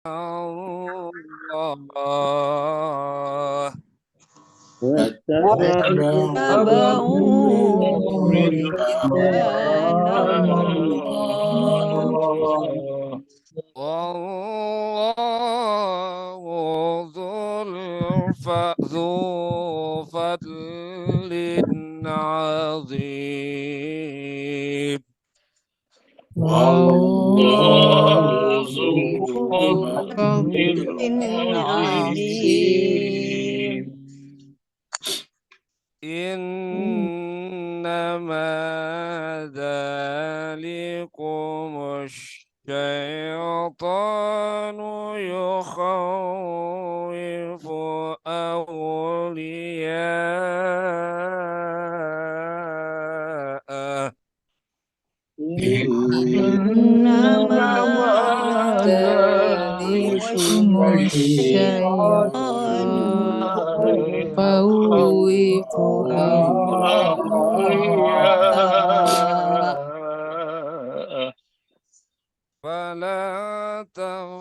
Allah واتبعوا رضوان الله والله ذو فضل عظيم والله ذو فضل فضل عظيم عظيم إنما ذلكم الشيطان يخوف أولياءه إنما ذلكم الشيطان الشيطان يخوف أولياء أولياء فلا تخافوهم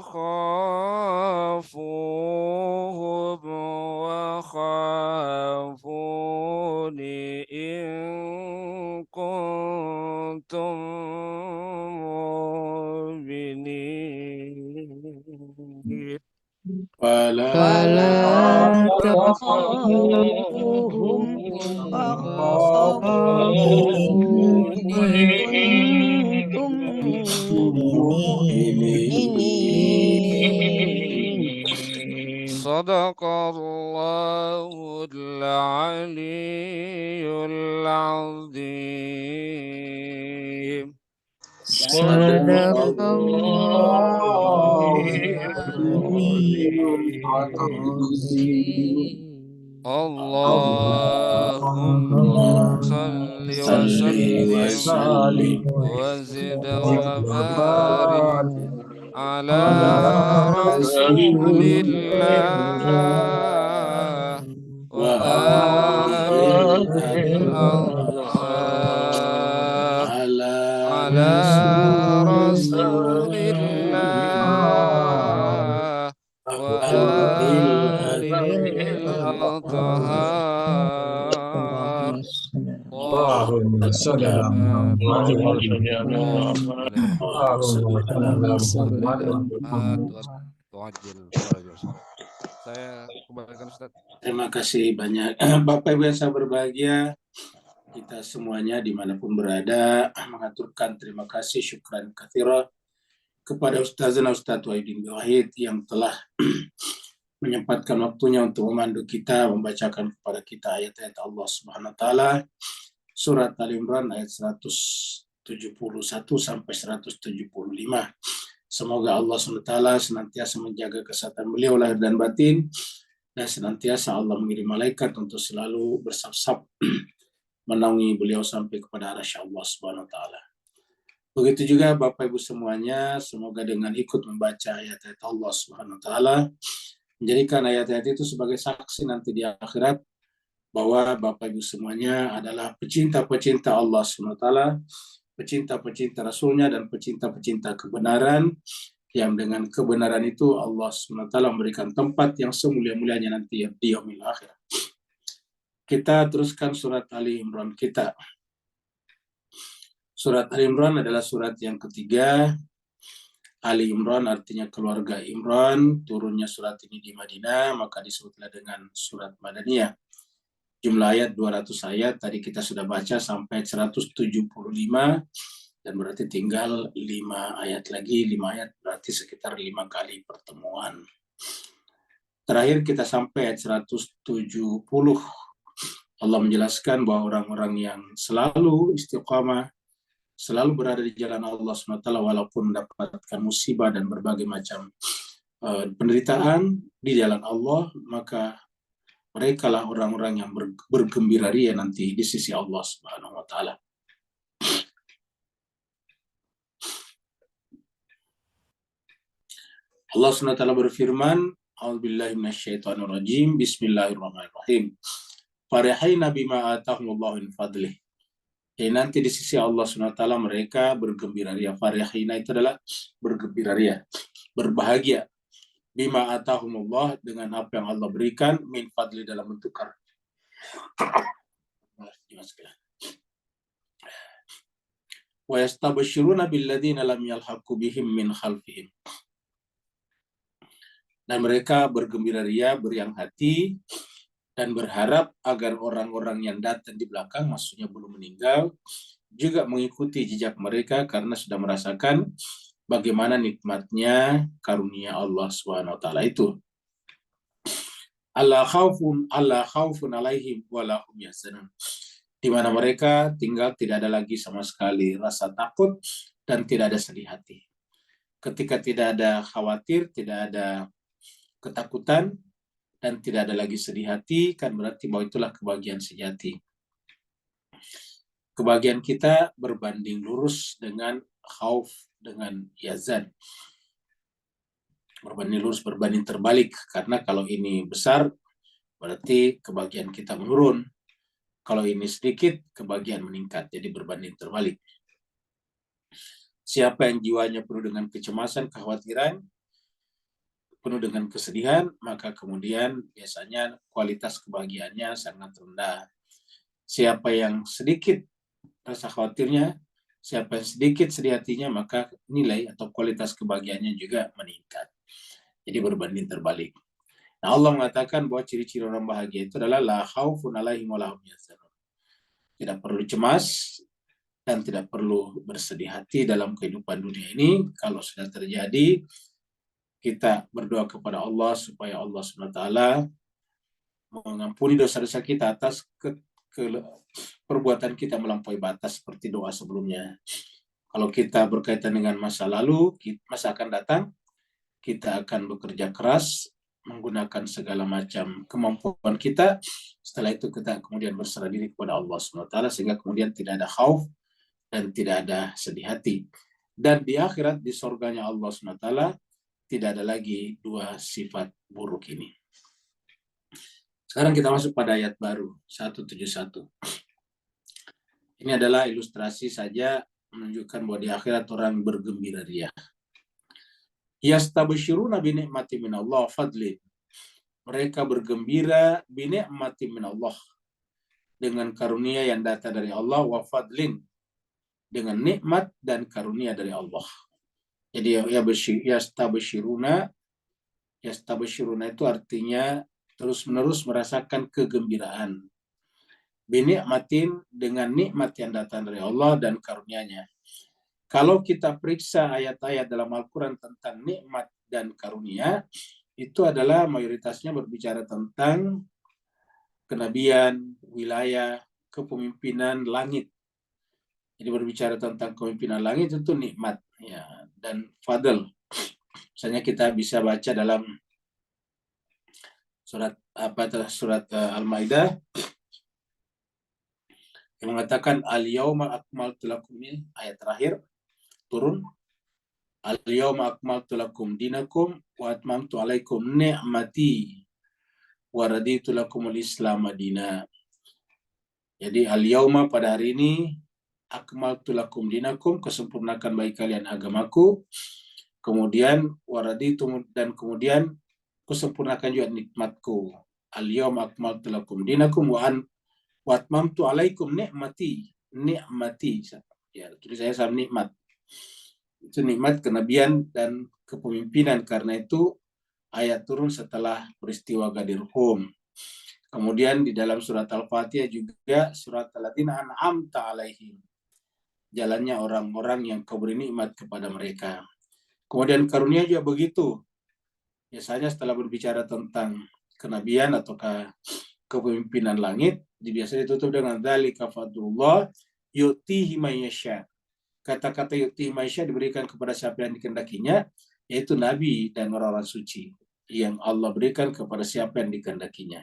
وخافوني إن كنتم مؤمنين فلا تخافوهم وخافون إن كنتم مؤمنين صدق الله العلي العظيم صدق الله الله العلي العظيم اللهم صل وسلم وزد وبارك على رسول الله وآل الأطهار على رسول الله وآل الأطهار اللهم صل على محمد اللهم صل على محمد. Tuajil farajul. Saya kembalikan Ustaz. Terima kasih banyak Bapak Ibu yang saya berbahagia, kita semuanya dimanapun berada mengaturkan terima kasih syukran katsira kepada Ustazana Ustaz Wahidin Wahid yang telah menyempatkan waktunya untuk memandu kita, membacakan kepada kita ayat-ayat Allah Subhanahu wa taala surat Ali Imran ayat 171 sampai 175. Semoga Allah SWT senantiasa menjaga kesehatan beliau lahir dan batin, dan senantiasa Allah mengirim malaikat untuk selalu bersab-sab menaungi beliau sampai kepada arasy Allah Subhanahu wa taala. Begitu juga Bapak Ibu semuanya, semoga dengan ikut membaca ayat-ayat Allah Subhanahu wa taala menjadikan ayat-ayat itu sebagai saksi nanti di akhirat bahwa Bapak Ibu semuanya adalah pecinta-pecinta Allah Subhanahu wa taala, pecinta-pecinta Rasulnya, dan pecinta-pecinta kebenaran, yang dengan kebenaran itu Allah SWT memberikan tempat yang semulia-mulianya nanti di yaumil akhir. Kita teruskan surat Ali Imran kita. Surat Ali Imran adalah surat yang ketiga. Ali Imran artinya keluarga Imran. Turunnya surat ini di Madinah, maka disebutlah dengan surat Madaniyah. Jumlah ayat 200 ayat, tadi kita sudah baca sampai 175, dan berarti tinggal 5 ayat lagi, 5 ayat berarti sekitar 5 kali pertemuan. Terakhir kita sampai ayat 170. Allah menjelaskan bahwa orang-orang yang selalu istiqamah, selalu berada di jalan Allah SWT walaupun mendapatkan musibah dan berbagai macam penderitaan di jalan Allah, maka mereka lah orang-orang yang bergembira ria nanti di sisi Allah Subhanahu wa taala. Allah Subhanahu wa taala berfirman, A'udzubillahi minasyaitonirrajim, Bismillahirrahmanirrahim. Farihina bima atahumullahu min fadlih. Nanti di sisi Allah Subhanahu wa taala mereka bergembira ria. Farihina itu adalah bergembira ria, berbahagia bima atahumullah, dengan apa yang Allah berikan, min fadli, dalam bentuk karunia. Wa yastabshiruna billadzina lam yalhaqu bihim min khalfihim. Dan mereka bergembira ria, beriang hati, dan berharap agar orang-orang yang datang di belakang, maksudnya belum meninggal, juga mengikuti jejak mereka karena sudah merasakan bagaimana nikmatnya karunia Allah SWT itu. Allah khaufun alaihim wa lahum yahzanun. Di mana mereka tinggal tidak ada lagi sama sekali rasa takut dan tidak ada sedih hati. Ketika tidak ada khawatir, tidak ada ketakutan, dan tidak ada lagi sedih hati, kan berarti bahwa itulah kebahagiaan sejati. Kebahagiaan kita berbanding lurus dengan khauf, dengan yazan. Berbanding lurus, berbanding terbalik. Karena kalau ini besar, berarti kebahagiaan kita menurun. Kalau ini sedikit, kebahagiaan meningkat. Jadi berbanding terbalik. Siapa yang jiwanya penuh dengan kecemasan, kekhawatiran, penuh dengan kesedihan, maka kemudian biasanya kualitas kebahagiaannya sangat rendah. Siapa yang sedikit rasa khawatirnya, siapa yang sedikit sedih hatinya, maka nilai atau kualitas kebahagiaannya juga meningkat. Jadi berbanding terbalik. Nah, Allah mengatakan bahwa ciri-ciri orang bahagia itu adalah la khaufun alaihim wa lahum yahzanun. Tidak perlu cemas dan tidak perlu bersedih hati dalam kehidupan dunia ini. Kalau sudah terjadi, kita berdoa kepada Allah supaya Allah SWT mengampuni dosa-dosa kita atas perbuatan kita melampaui batas seperti doa sebelumnya. Kalau kita berkaitan dengan masa lalu, masa akan datang, kita akan bekerja keras, menggunakan segala macam kemampuan kita. Setelah itu kita kemudian berserah diri kepada Allah SWT, sehingga kemudian tidak ada khauf dan tidak ada sedih hati. Dan di akhirat, di surganya Allah SWT, tidak ada lagi dua sifat buruk ini. Sekarang kita masuk pada ayat baru, 171. Ini adalah ilustrasi saja menunjukkan bahwa di akhirat orang bergembira ria. Yastabshiruna bi ni'mati minallah fadlin. Mereka bergembira bi ni'mati minallah, dengan karunia yang datang dari Allah, wa fadlin, dengan nikmat dan karunia dari Allah. Jadi yastabshiruna itu artinya terus-menerus merasakan kegembiraan. Bi ni'matin, dengan nikmat yang datang dari Allah dan karunia-Nya. Kalau kita periksa ayat-ayat dalam Al-Quran tentang nikmat dan karunia, itu adalah mayoritasnya berbicara tentang kenabian, wilayah, kepemimpinan langit. Jadi berbicara tentang kepemimpinan langit itu nikmat, ya, dan fadl. Misalnya kita bisa baca dalam surat Al-Maidah yang mengatakan al-yauma akmaltu lakum, ini ayat terakhir turun. Al-yauma akmaltu lakum dinakum wa atmamtu alaikum ni'mati wa raditu lakumul Islam madina. Jadi al-yauma, pada hari ini, akmaltu lakum dinakum, kesempurnakan bagi kalian agamaku. Kemudian waraditu, dan kemudian kusempurnakan juga nikmatku. Al-yauma akmaltu lakum dinakum wa atmamtu alaikum ni'mati. Ya, tulis saya sama nikmat. Itu nikmat kenabian dan kepemimpinan. Karena itu ayat turun setelah peristiwa Ghadir Hum. Kemudian di dalam surat Al-Fatihah juga surat Al-Ladzina an'amta alaihim, jalannya orang-orang yang kau beri nikmat kepada mereka. Kemudian karunia juga begitu. Biasanya setelah berbicara tentang kenabian atau kepemimpinan langit, biasanya ditutup dengan dzalika fadlullah yu'tihi may yasha. Kata-kata yu'tihi may yasha diberikan kepada siapa yang dikehendakinya, yaitu nabi dan orang-orang suci yang Allah berikan kepada siapa yang dikehendakinya.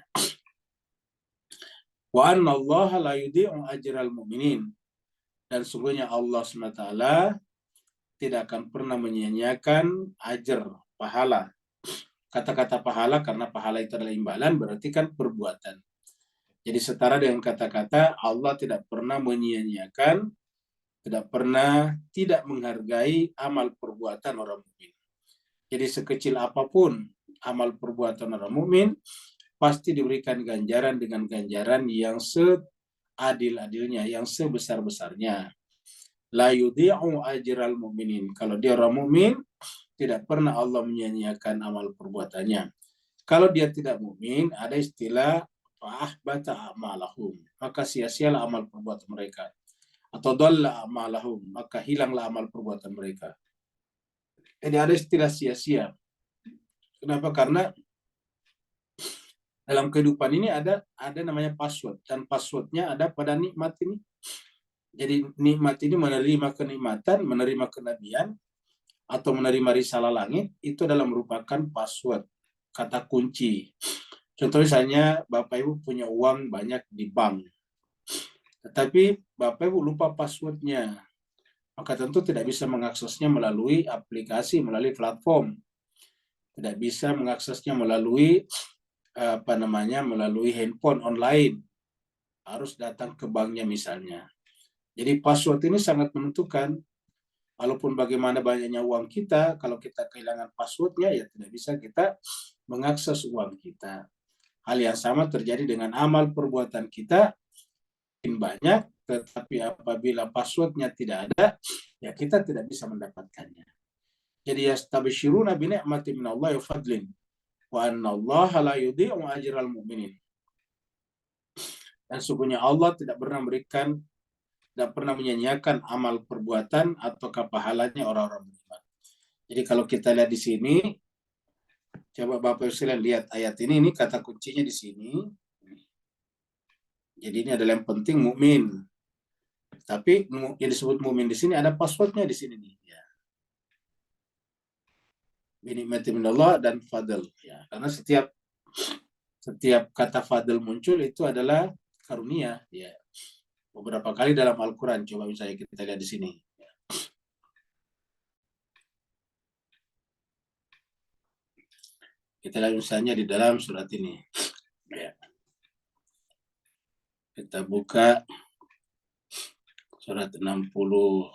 Wa anna Allah la yudhi'u ajral mu'minin. Dan sungguhnya Allah SWT tidak akan pernah menyia-nyiakan ajar, pahala. Kata-kata pahala, karena pahala itu adalah imbalan, berarti kan perbuatan. Jadi setara dengan kata-kata Allah tidak pernah menyia-nyiakan, tidak menghargai amal perbuatan orang mukmin. Jadi sekecil apapun amal perbuatan orang mukmin, pasti diberikan ganjaran dengan ganjaran yang seadil-adilnya, yang sebesar-besarnya. La yudhi'u ajral mu'minin. Kalau dia orang mukmin, tidak pernah Allah menyia-nyiakan amal perbuatannya. Kalau dia tidak mukmin, ada istilah fa'ahbata a'malahum, maka sia-sialah amal perbuatan mereka. Atau dhalla a'malahum, maka hilanglah amal perbuatan mereka. Jadi ada istilah sia-sia. Kenapa? Karena dalam kehidupan ini ada namanya password, dan passwordnya ada pada nikmat ini. Jadi nikmat ini menerima kenikmatan, menerima kenabian, atau menerima risalah langit, itu adalah merupakan password, kata kunci. Contoh misalnya Bapak Ibu punya uang banyak di bank, tetapi Bapak Ibu lupa passwordnya, maka tentu tidak bisa mengaksesnya melalui aplikasi, melalui platform. Tidak bisa mengaksesnya melalui melalui handphone online. Harus datang ke banknya misalnya. Jadi password ini sangat menentukan. Walaupun bagaimana banyaknya uang kita, kalau kita kehilangan passwordnya, ya tidak bisa kita mengakses uang kita. Hal yang sama terjadi dengan amal perbuatan kita, banyak, tetapi apabila passwordnya tidak ada, ya kita tidak bisa mendapatkannya. Jadi yastabshiruna bi ni'matin minallahi wa fadlin wa anna Allah la yudhi'u ajral mu'minin. Dan sungguhnya Allah tidak pernah menyanyiakan amal perbuatan atau pahalanya orang-orang beriman. Jadi kalau kita lihat di sini, coba Bapak Ibu sekalian lihat ayat ini kata kuncinya di sini. Jadi ini adalah yang penting mukmin. Tapi yang disebut mukmin di sini ada passwordnya di sini nih. Ya. Binikmati minallah dan fadl. Ya. Karena setiap kata fadl muncul itu adalah karunia. Ya. Beberapa kali dalam Al-Quran. Coba misalnya kita lihat di sini. Kita lihat misalnya di dalam surat ini. Ya. Kita buka surat 62.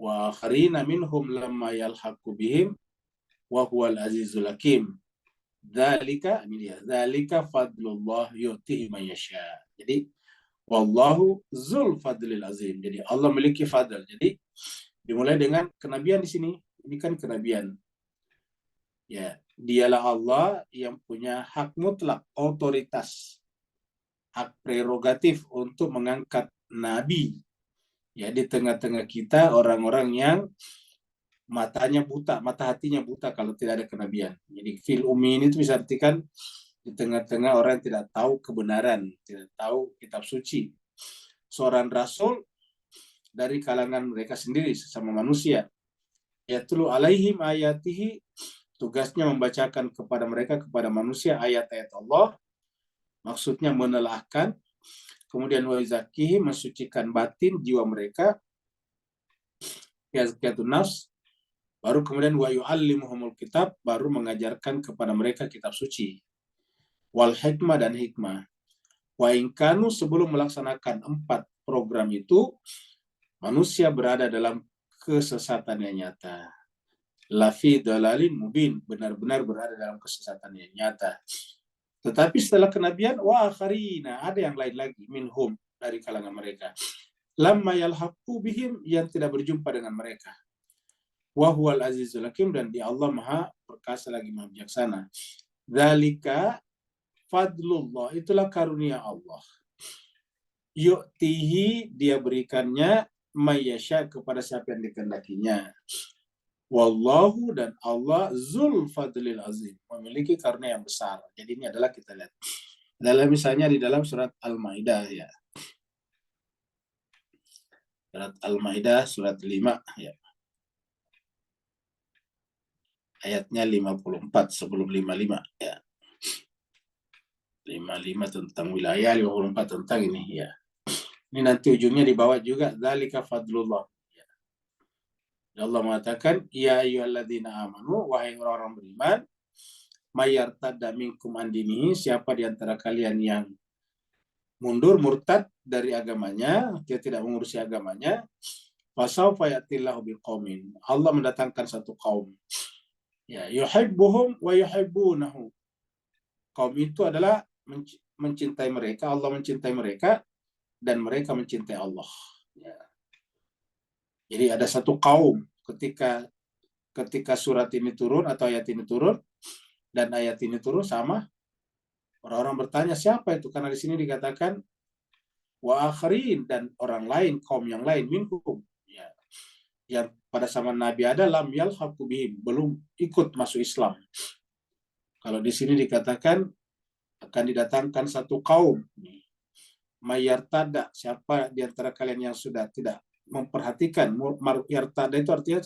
Wa akharina minhum lamma yalhaqu bihim wa huwal azizul hakim. Dzalika fadlullah yu'tihi man yasha. Jadi wallahu dzul fadlil azim. Jadi Allah memiliki fadl. Jadi dimulai dengan kenabian di sini. Ini kan kenabian. Ya, dialah Allah yang punya hak mutlak, otoritas, hak prerogatif untuk mengangkat nabi. Ya, di tengah-tengah kita orang-orang yang matanya buta, mata hatinya buta kalau tidak ada kenabian. Jadi fil ummi ini itu bisa artikan di tengah-tengah orang yang tidak tahu kebenaran, tidak tahu kitab suci. Seorang rasul dari kalangan mereka sendiri, sesama manusia. Yatlu alaihim ayatihi, tugasnya membacakan kepada mereka, kepada manusia ayat-ayat Allah, maksudnya menelahkan. Kemudian wa yuzakihi, mensucikan batin jiwa mereka, yazkiyatun nafs, baru kemudian wa yu'allimuhumul kitab, baru mengajarkan kepada mereka kitab suci, wal hikmah, dan hikmah. Wa inkanu, sebelum melaksanakan 4 program itu, manusia berada dalam kesesatan yang nyata. Lafi dalalin mubin, benar-benar berada dalam kesesatan yang nyata. Tetapi setelah kenabian, wa akharina, ada yang lain lagi, minhum, dari kalangan mereka. Lamma yalhaqu bihim, yang tidak berjumpa dengan mereka. Wa huwal azizul hakim, dan di Allah maha perkasa lagi maha bijaksana. Dzalika fadlullah, itulah karunia Allah. Yu'tihi, dia berikannya, mayyasha, kepada siapa yang dikehendakinya. Wallahu, dan Allah zul fadlil azim, memiliki karunia yang besar. Jadi ini adalah kita lihat dalam misalnya di dalam surat Al-Maidah, ya. Surat Al-Maidah surat 5, ya. Ayatnya 54 sebelum 55, ya. 55 tentang wilayah, 54 tentang ini ya. Ini nanti ujungnya dibawa juga dzalika fadlullah. Ya. Allah mengatakan ya ayyuhalladzina amanu, wahai orang-orang beriman, mayyartadda minkum an dinihi, siapa di antara kalian yang mundur murtad dari agamanya, dia tidak mengurusi agamanya, fasawfa yatillahu biqaumin, Allah mendatangkan satu kaum, ya, yuhibbuhum wa yuhibbunahu. Kaum itu adalah mencintai mereka, Allah mencintai mereka, dan mereka mencintai Allah. Ya. Jadi ada satu kaum ketika surat ini turun atau ayat ini turun dan ayat ini turun sama, orang-orang bertanya siapa itu, karena di sini dikatakan wa akharin, dan orang lain, kaum yang lain, minkum, ya, yang pada zaman Nabi ada lam yalhaqu bihim, belum ikut masuk Islam. Kalau di sini dikatakan akan didatangkan satu kaum, mayartada, siapa di antara kalian yang sudah tidak memperhatikan, yartada itu artinya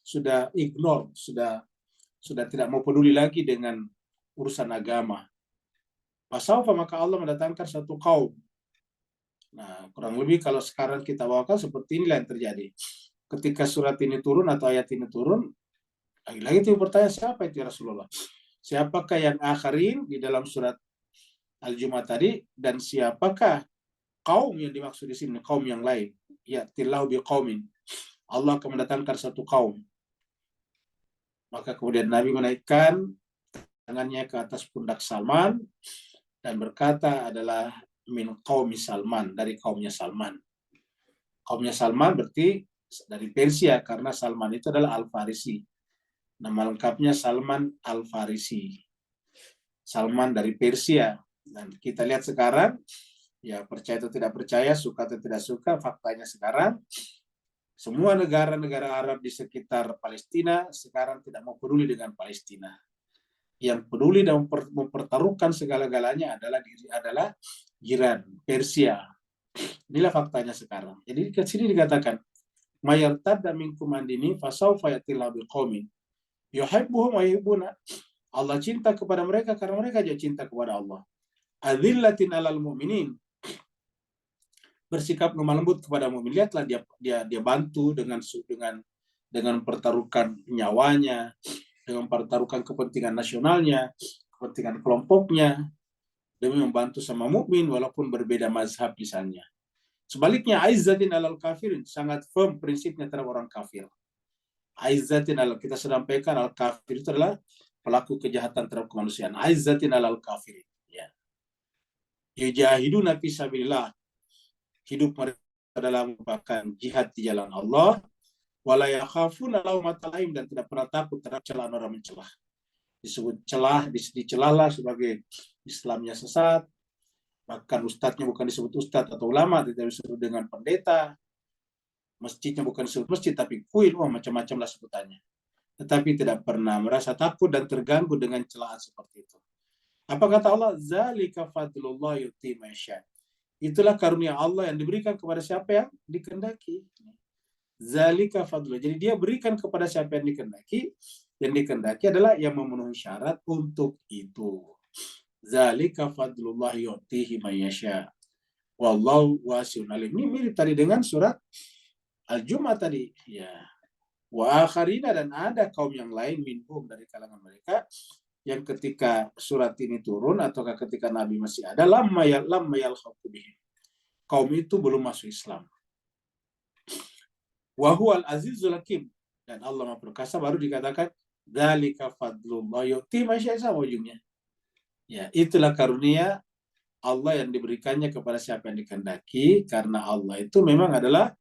sudah ignore, sudah tidak mau peduli lagi dengan urusan agama. Pasaufa, maka Allah mendatangkan satu kaum. Nah, kurang lebih kalau sekarang kita bawakan seperti inilah yang terjadi. Ketika surat ini turun atau ayat ini turun, lagi-lagi itu bertanya siapa itu ya Rasulullah? Siapakah yang akhirin di dalam surat Al-Jumu'ah tadi, dan siapakah kaum yang dimaksud di sini, kaum yang lain? Ya tillahu biqaumin, Allah akan mendatangkan satu kaum. Maka kemudian Nabi menaikkan tangannya ke atas pundak Salman dan berkata adalah min qaumi Salman, dari kaumnya Salman. Kaumnya Salman berarti dari Persia, karena Salman itu adalah Al-Farisi. Nama lengkapnya Salman Al-Farisi. Salman dari Persia. Dan kita lihat sekarang, ya percaya atau tidak percaya, suka atau tidak suka, faktanya sekarang semua negara-negara Arab di sekitar Palestina sekarang tidak mau peduli dengan Palestina. Yang peduli dan mempertaruhkan segala-galanya adalah Iran, Persia. Inilah faktanya sekarang. Jadi di sini dikatakan, mayartadda minkum an dini fasawfa yatillahu biqaumin yuhibbuhum wa yuhibbuna. Allah cinta kepada mereka karena mereka juga cinta kepada Allah. Adzillatin 'alal mu'minin, bersikap lemah lembut kepada mukmin. Lihatlah dia bantu dengan mempertaruhkan nyawanya, dengan mempertaruhkan kepentingan nasionalnya, kepentingan kelompoknya, demi membantu sama mukmin walaupun berbeda mazhab misalnya. Sebaliknya aizzatin 'alal kafirin, sangat firm prinsipnya terhadap orang kafir. Aizzatin 'alal, kita sampaikan al kafir itu adalah pelaku kejahatan terhadap kemanusiaan. Aizzatin 'alal kafirin. Ya. Yujahiduna fi sabilillah, hidup mereka adalah merupakan jihad di jalan Allah, wala yakhafuna laumata laim, dan tidak pernah takut terhadap celaan orang mencelah. Disebut dicelahlah sebagai Islamnya sesat, bahkan ustadznya bukan disebut ustadz atau ulama, tidak disebut dengan pendeta, masjidnya bukan disebut masjid tapi kuil, macam-macam lah sebutannya. Tetapi tidak pernah merasa takut dan terganggu dengan celaan seperti itu. Apa kata Allah? Zalika fadlullah yu'ti man yasha. Itulah karunia Allah yang diberikan kepada siapa yang dikehendaki. Zalika fadlullah. Jadi dia berikan kepada siapa yang dikehendaki. Yang dikehendaki adalah yang memenuhi syarat untuk itu. Zalika fadlullah yu'tihi man yasha. Wallahu wasi'un alim. Ini mirip tadi dengan surat Al-Jumu'ah tadi. Ya. Wa akharina, dan ada kaum yang lain minhum, dari kalangan mereka, yang ketika surat ini turun atau ketika Nabi masih ada, lamma yalhaqu bihim, kaum itu belum masuk Islam. Wa huwal azizul hakim, dan Allah Maha Perkasa, baru dikatakan dzalika fadlullah yu'ti man yasha, ujungnya. Ya, itulah karunia Allah yang diberikannya kepada siapa yang dikehendaki, karena Allah itu memang adalah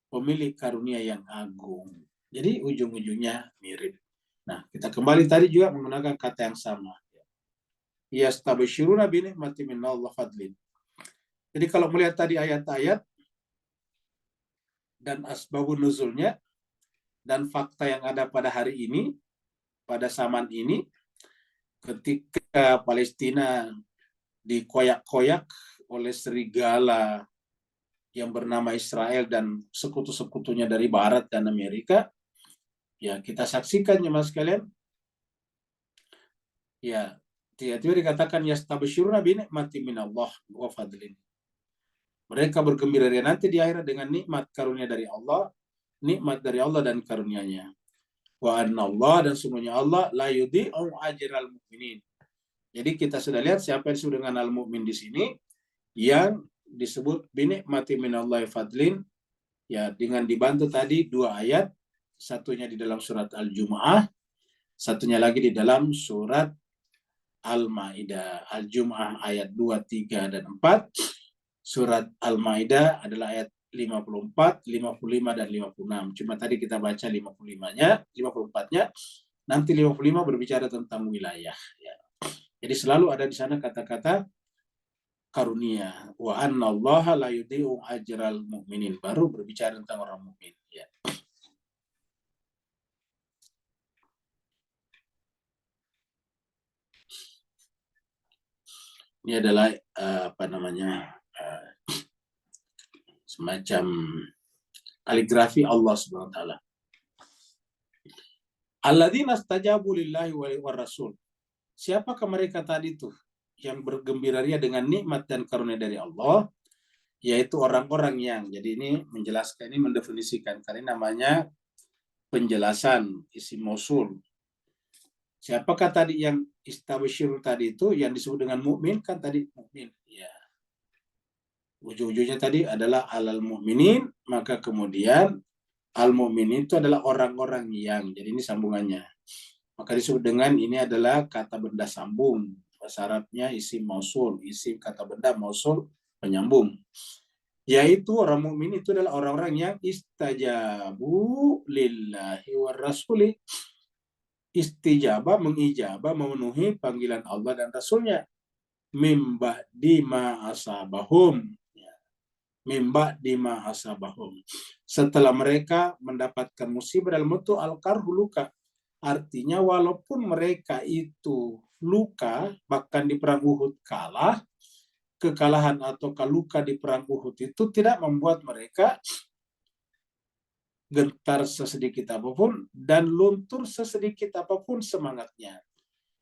pemilik karunia yang agung. Jadi ujung-ujungnya mirip. Nah, kita kembali tadi juga menggunakan kata yang sama. Yastabshiruna bi ni'matin minallahi fadlin. Jadi kalau melihat tadi ayat-ayat dan asbabun nuzulnya dan fakta yang ada pada hari ini, pada zaman ini, ketika Palestina dikoyak-koyak oleh serigala yang bernama Israel dan sekutu-sekutunya dari Barat dan Amerika, ya kita saksikan ya mas sekalian, ya Tiba-tiba dikatakan yastabsyiruna bi nikmatin minallah wa fadlin. Mereka bergembira nanti di akhirat dengan nikmat karunia dari Allah, nikmat dari Allah dan karunia-Nya. Wa anna Allah, dan sungguhnya Allah la yudhi'u ajral mu'minin. Jadi kita sudah lihat siapa yang disebut dengan al-mu'min di sini, yang disebut binikmati minallahi fadlin, ya dengan dibantu tadi 2 ayat, satunya di dalam surat Al-Jumu'ah, satunya lagi di dalam surat Al-Maidah. Al-Jumu'ah ayat 2, 3, dan 4. Surat Al-Maidah adalah ayat 54, 55, dan 56. Cuma tadi kita baca 55-nya, 54-nya. Nanti 55 berbicara tentang wilayah. Ya. Jadi selalu ada di sana kata-kata karunia. Wa anna Allah la yudhi'u ajral mu'minin. Baru berbicara tentang orang mukmin. Ya. Ini adalah semacam kaligrafi Allah Subhanahu wa taala. Alladzina stajabu lillahi wa rasul. Siapakah mereka tadi itu yang bergembira dengan nikmat dan karunia dari Allah? Yaitu orang-orang yang, jadi ini menjelaskan, ini mendefinisikan, karena namanya penjelasan isim mausul. Siapakah tadi yang istabsyir tadi itu yang disebut dengan mukmin, kan tadi mukmin, ya. Ujung-ujungnya tadi adalah alal mukminin, maka kemudian al mukminin itu adalah orang-orang yang, jadi ini sambungannya. Maka disebut dengan ini adalah kata benda sambung. Bahasa Arabnya isim mausul, isim kata benda mausul penyambung. Yaitu orang mukmin itu adalah orang-orang yang istajabu lillahi war rasuli. Istijabah, mengijabah, memenuhi panggilan Allah dan Rasulnya. Mimba dima asabahum. Mimba dima asabahum. Setelah mereka mendapatkan musibah dalam bentuk al-karhu, luka. Artinya walaupun mereka itu luka, bahkan di perang Uhud kalah, kekalahan atau luka di perang Uhud itu tidak membuat mereka gentar sesedikit apapun dan luntur sesedikit apapun semangatnya.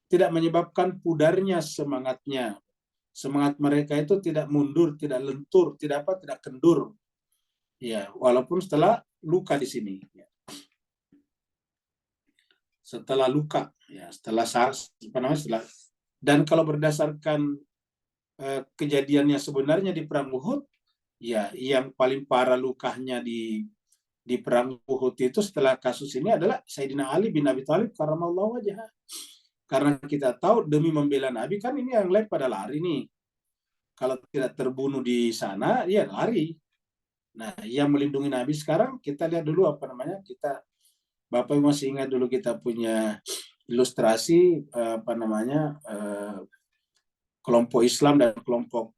Tidak menyebabkan pudarnya semangatnya. Semangat mereka itu tidak mundur, tidak lentur, tidak kendur. Ya, walaupun setelah luka di sini. Ya. Setelah luka, ya, setelah dan kalau berdasarkan kejadiannya sebenarnya di perang Uhud, ya, yang paling parah lukanya di perang Uhud itu setelah kasus ini adalah Sayyidina Ali bin Abi Thalib karramallahu wajhah. Karena kita tahu demi membela Nabi, kan ini yang lain pada lari nih. Kalau tidak terbunuh di sana, dia lari. Nah, yang melindungi Nabi sekarang, kita lihat dulu Bapak masih ingat dulu kita punya ilustrasi kelompok Islam dan kelompok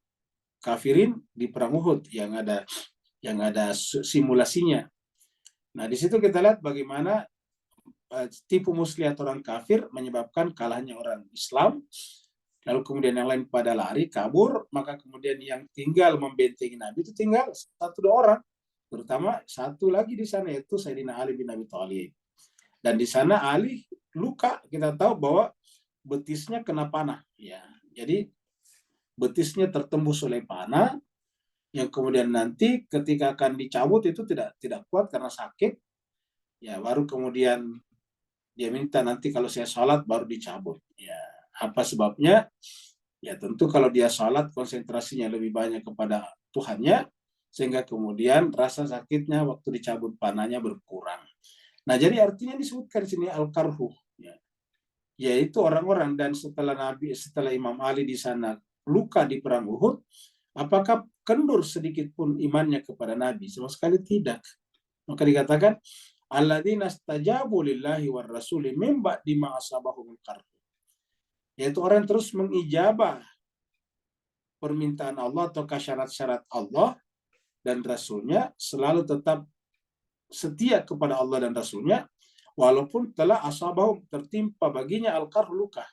kafirin di perang Uhud yang ada simulasinya. Nah, di situ kita lihat bagaimana tipu muslihat orang kafir menyebabkan kalahnya orang Islam, lalu kemudian yang lain pada lari, kabur, maka kemudian yang tinggal membentengi Nabi itu tinggal 1-2 orang, terutama satu lagi di sana yaitu Sayyidina Ali bin Abi Thalib. Dan di sana Ali luka, kita tahu bahwa betisnya kena panah, ya. Jadi betisnya tertembus oleh panah, yang kemudian nanti ketika akan dicabut itu tidak kuat karena sakit, ya, baru kemudian dia minta nanti kalau saya sholat baru dicabut. Ya, apa sebabnya? Ya tentu kalau dia sholat konsentrasinya lebih banyak kepada Tuhannya, sehingga kemudian rasa sakitnya waktu dicabut panahnya berkurang. Nah, jadi artinya disebutkan sini al-karhu, ya, yaitu orang-orang. Dan setelah Imam Ali di sana luka di perang Uhud, apakah kendur sedikit pun imannya kepada Nabi? Sama sekali tidak. Maka dikatakan alladzina stajabu lillahi war rasuli min ba'di ma asabahumul qarh. Yaitu orang terus mengijabah permintaan Allah atau syarat-syarat Allah dan Rasulnya, selalu tetap setia kepada Allah dan Rasulnya, walaupun telah asabahum tertimpa baginya al-qarh, luka.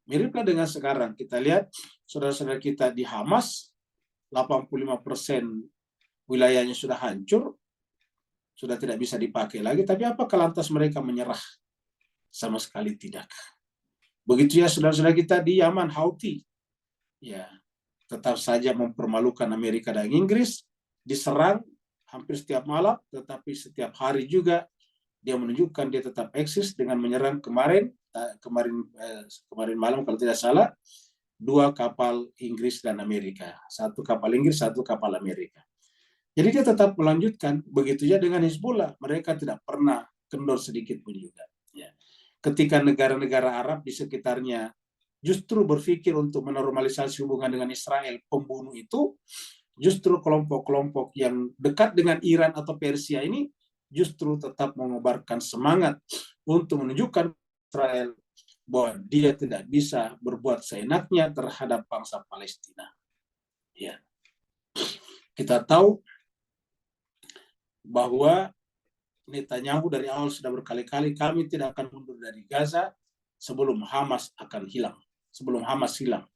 Miriplah dengan sekarang. Kita lihat saudara-saudara kita di Hamas, 85% wilayahnya sudah hancur, sudah tidak bisa dipakai lagi. Tapi apakah lantas mereka menyerah? Sama sekali tidak. Begitu ya saudara-saudara kita di Yaman, Houthi, ya tetap saja mempermalukan Amerika dan Inggris, diserang hampir setiap malam, tetapi setiap hari juga dia menunjukkan dia tetap eksis dengan menyerang kemarin malam kalau tidak salah 2 kapal Inggris dan Amerika, 1 kapal Inggris, 1 kapal Amerika. Jadi dia tetap melanjutkan. Begitu ya dengan Hizbullah, mereka tidak pernah kendor sedikit pun juga. Ya. Ketika negara-negara Arab di sekitarnya justru berpikir untuk menormalisasi hubungan dengan Israel, pembunuh itu, justru kelompok-kelompok yang dekat dengan Iran atau Persia ini justru tetap mengobarkan semangat untuk menunjukkan Israel bahwa dia tidak bisa berbuat seenaknya terhadap bangsa Palestina. Ya. Kita tahu bahwa Netanyahu dari awal sudah berkali-kali, kami tidak akan mundur dari Gaza sebelum Hamas akan hilang, sebelum Hamas hilang.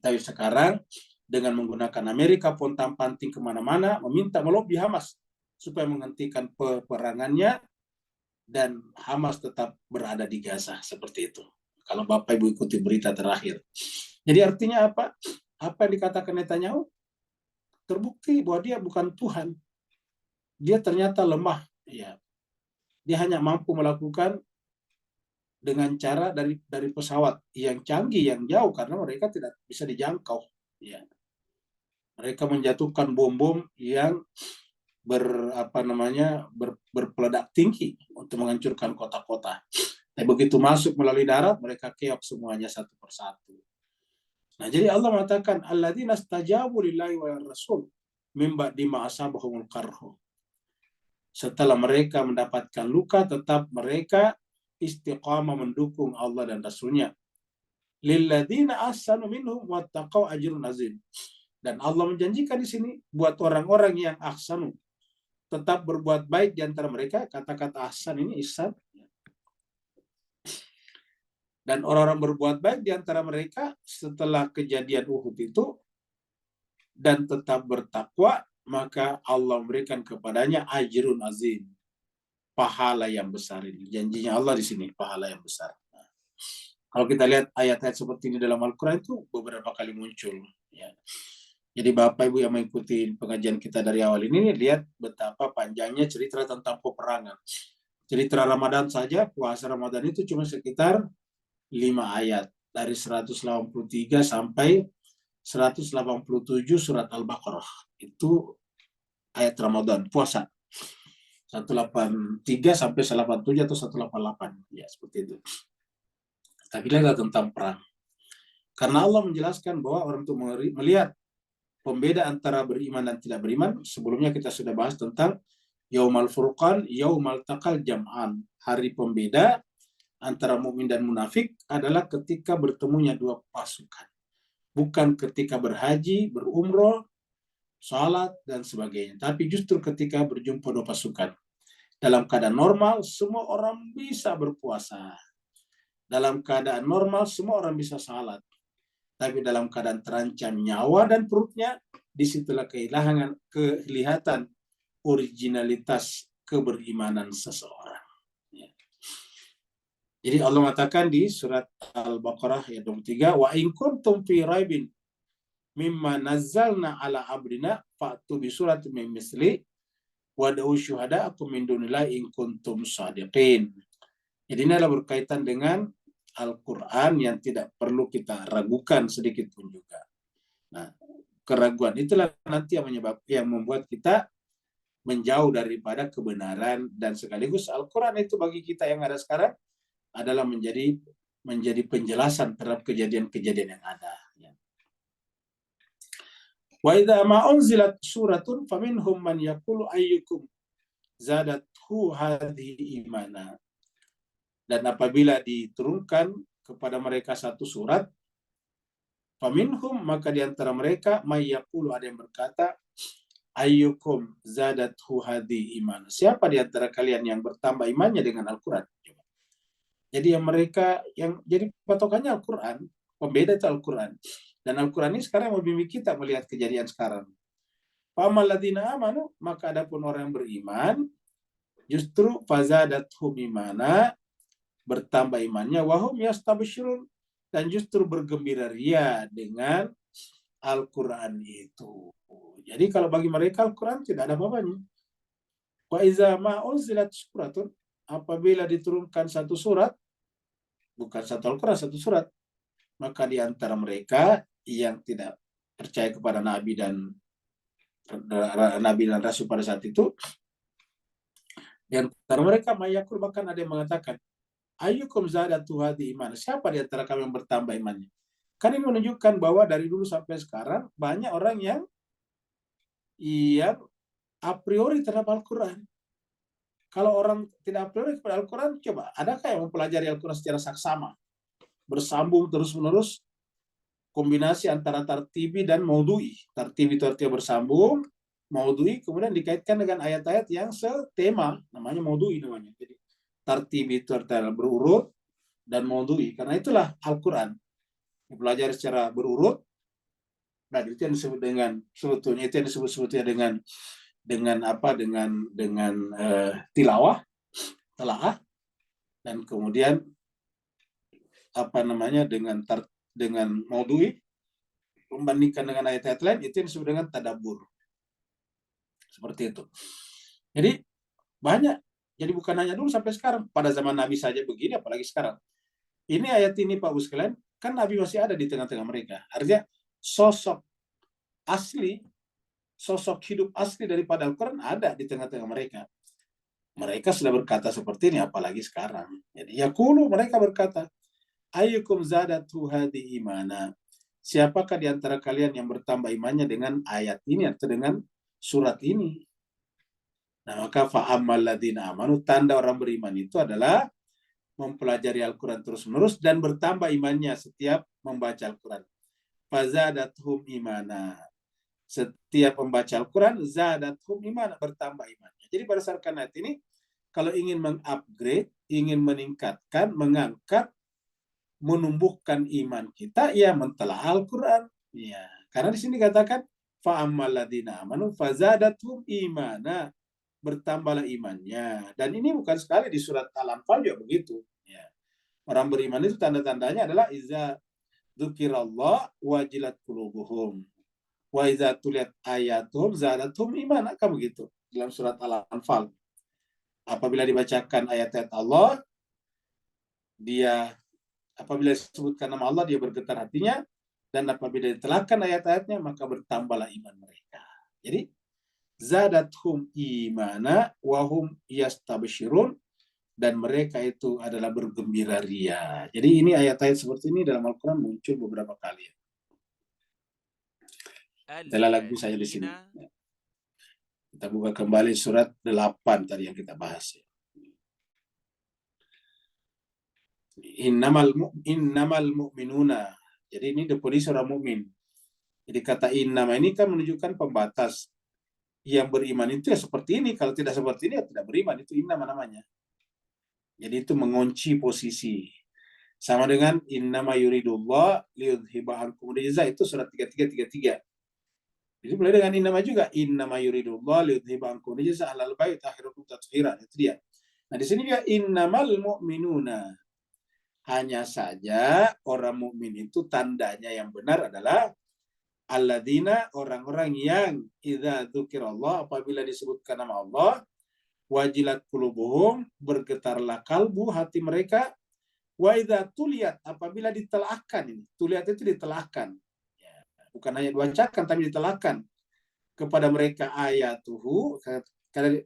Tapi sekarang dengan menggunakan Amerika pontang-panting kemana-mana, meminta melobi Hamas supaya menghentikan peperangannya dan Hamas tetap berada di Gaza seperti itu. Kalau Bapak Ibu ikuti berita terakhir. Jadi artinya apa? Apa yang dikatakan Netanyahu? Terbukti bahwa dia bukan Tuhan. Dia ternyata lemah. Ya. Dia hanya mampu melakukan dengan cara dari pesawat yang canggih, yang jauh, karena mereka tidak bisa dijangkau. Ya. Mereka menjatuhkan bom-bom yang berpeledak tinggi untuk menghancurkan kota-kota. Tapi begitu masuk melalui darat, mereka keok semuanya satu persatu. Nah, jadi Allah mengatakan, alladzina stajabu lillahi wa rasul min ba'di ma asabahumul qarhu. Setelah mereka mendapatkan luka, tetap mereka istiqamah mendukung Allah dan Rasulnya. Lilladzina ahsanu minhum wattaqau ajrun azim. Dan Allah menjanjikan di sini buat orang-orang yang ahsanu, tetap berbuat baik di antara mereka. Kata-kata ahsan ini ihsan. Dan orang-orang berbuat baik di antara mereka setelah kejadian Uhud itu dan tetap bertakwa, maka Allah memberikan kepadanya ajrun azim, pahala yang besar. Ini janjinya Allah di sini, pahala yang besar. Nah, kalau kita lihat ayat-ayat seperti ini dalam Al-Quran itu beberapa kali muncul. Ya. Jadi Bapak Ibu yang mengikuti pengajian kita dari awal ini, lihat betapa panjangnya cerita tentang peperangan. Cerita Ramadan saja, puasa Ramadan itu cuma sekitar 5 ayat. Dari 183 sampai 187 surat Al-Baqarah. Itu ayat Ramadan, puasa. 183 sampai 187 atau 188. Ya, seperti itu. Tapi lihat tentang perang. Karena Allah menjelaskan bahwa orang itu melihat pembeda antara beriman dan tidak beriman. Sebelumnya kita sudah bahas tentang Yaumal Furqan, Yaumal Taqal Jam'an. Hari pembeda antara mukmin dan munafik adalah ketika bertemunya 2 pasukan. Bukan ketika berhaji, berumroh, salat, dan sebagainya. Tapi justru ketika berjumpa 2 pasukan. Dalam keadaan normal, semua orang bisa berpuasa. Dalam keadaan normal, semua orang bisa salat. Tapi dalam keadaan terancam nyawa dan perutnya, disitulah kelihatan originalitas keberimanan seseorang. Ya. Jadi Allah mengatakan di surat Al-Baqarah ayat 23, wa in kuntum fi raibin mimma nazzalna ala abdina fa'tu bi suratin min misli wad'u syuhada'akum min dunillahi in kuntum shadiqin. Jadi ini adalah berkaitan dengan Al-Quran yang tidak perlu kita ragukan sedikit pun juga. Nah, keraguan itulah nanti yang membuat kita menjauh daripada kebenaran, dan sekaligus Al-Quran itu bagi kita yang ada sekarang adalah menjadi penjelasan terhadap kejadian-kejadian yang ada. Wa idza ma unzilat suratun faminhum man yaqulu ayyukum zadathu hadhihi imana. Dan apabila diturunkan kepada mereka satu surat, faminhum, maka di antara mereka may yaqulu, ada yang berkata, ayyukum zadathu hadhihi iman. Siapa di antara kalian yang bertambah imannya dengan Al-Quran? Jadi yang mereka yang jadi patokannya Al-Quran, pembeda itu Al-Quran. Dan Al-Quran ini sekarang membimbing kita melihat kejadian sekarang. Famal ladzina amanu, maka adapun orang yang beriman, justru fazadathum imana, bertambah imannya, wahum yastabsyirun, dan justru bergembira ria dengan Al-Quran itu. Jadi kalau bagi mereka Al-Quran tidak ada apa-apanya. Wa iza ma unzilat suratun, apabila diturunkan satu surat, bukan satu Al-Quran, satu surat, maka di antara mereka yang tidak percaya kepada Nabi dan Rasul pada saat itu, di antara mereka mayakul, bahkan ada yang mengatakan, ayyukum zadatu hadi iman, siapa di antara kami yang bertambah imannya? Kan ini menunjukkan bahwa dari dulu sampai sekarang banyak orang yang a priori terhadap Al-Quran. Kalau orang tidak a priori kepada Al-Quran, coba adakah yang mempelajari Al-Quran secara saksama, bersambung terus-menerus, kombinasi antara tartibi dan maudhu'i. Tartibi itu artinya bersambung, maudhu'i kemudian dikaitkan dengan ayat-ayat yang setema, namanya maudhu'i namanya. Jadi tartibi itu artinya berurut, dan maudhu'i. Karena itulah Al-Quran dipelajari secara berurut, dan itu yang disebut dengan sebetulnya itu yang disebut sebetulnya dengan tilawah, telaah, dan kemudian dengan maudhu'i, membandingkan dengan ayat-ayat lain, itu yang disebut dengan tadabbur. Seperti itu. Jadi banyak. Jadi bukan hanya dulu sampai sekarang. Pada zaman Nabi saja begini, apalagi sekarang. Ini ayat ini Pak Bus sekalian, kan Nabi masih ada di tengah-tengah mereka. Artinya sosok asli, sosok hidup asli daripada Al-Quran ada di tengah-tengah mereka. Mereka sudah berkata seperti ini, apalagi sekarang. Jadi yaqulu, mereka berkata, ayyukum zadatu hadi imana. Siapakah di antara kalian yang bertambah imannya dengan ayat ini atau dengan surat ini? Nah, maka fa'ammal ladina amanu, tanda orang beriman itu adalah mempelajari Al-Quran terus-menerus dan bertambah imannya setiap membaca Al-Quran. Fazadathum imana. Setiap membaca Al-Quran, zadathum imana, bertambah imannya. Jadi berdasarkan ayat ini, kalau ingin mengupgrade, ingin meningkatkan, mengangkat, menumbuhkan iman kita, ya mentelaah Al-Quran. Ya, karena di sini katakan fa'ammal ladina amanu fazadathum imana, bertambahlah imannya. Dan ini bukan sekali di surat Al-Anfal juga begitu. Ya. Orang beriman itu tanda-tandanya adalah iza dzukirallah wajilat qulubuhum wa iza tuliyat ayatuhum zadathum imana, kan begitu dalam surat Al-Anfal. Apabila dibacakan ayat-ayat Allah, apabila disebutkan nama Allah, dia bergetar hatinya, dan apabila ditelahkan ayat-ayatnya, maka bertambahlah iman mereka. Jadi zadathum imana wahum yastabsyirun, dan mereka itu adalah bergembira ria. Jadi ini ayat-ayat seperti ini dalam Al-Quran muncul beberapa kali. Kita lagu saya di sini. Kita buka kembali surat 8 tadi yang kita bahas. Innamal mu'minuna. Jadi ini definisi orang mukmin. Jadi kata innama ini kan menunjukkan pembatas. Yang beriman itu ya seperti ini, kalau tidak seperti ini ya tidak beriman, itu innama namanya. Jadi itu mengunci posisi. Sama dengan innama yuridullah liyudhiba ankum rijza, itu surat 3333. Jadi mulai dengan innama juga, innama yuridullah liyudhiba ankum rijza ahlal bait akhirukum tathira, itu dia. Nah di sini dia innamal mu'minuna. Hanya saja orang mukmin itu tandanya yang benar adalah alladzina, orang-orang yang idza dzukirallah, apabila disebutkan nama Allah, wajilat qulubuhum, bergetarlah kalbu, hati mereka, wa idza tuliyat, apabila ditelaahkan. Ini tuliyat itu ditelaahkan, ya, bukan hanya dibacakan tapi ditelaahkan kepada mereka ayatuhu.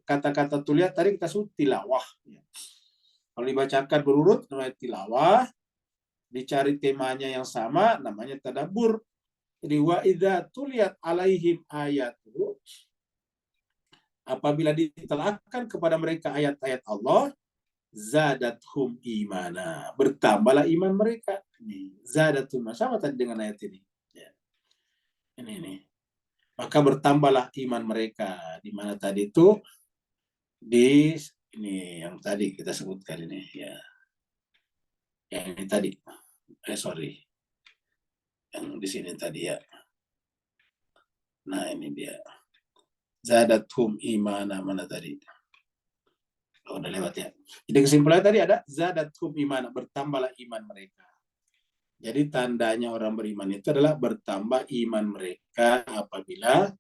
Kata-kata tuliyat tadi kita sebut tilawah, ya. Kalau dibacakan berurut namanya tilawah, dicari temanya yang sama namanya tadabbur. Jadi wa idza tuliyat alaihim ayatuhu, apabila ditelahkan kepada mereka ayat-ayat Allah, zadathum imana, bertambahlah iman mereka. Ini zadathum, sama tadi dengan ayat ini. Ya. Ini. Maka bertambahlah iman mereka. Di mana tadi itu di ini yang tadi kita sebutkan ini, ya. Yang ini tadi. Yang di sini tadi, ya. Nah, ini dia. Zadathum imana, mana tadi? udah lewat ya. Jadi kesimpulannya tadi ada zadathum iman, bertambahlah iman mereka. Jadi tandanya orang beriman itu adalah bertambah iman mereka apabila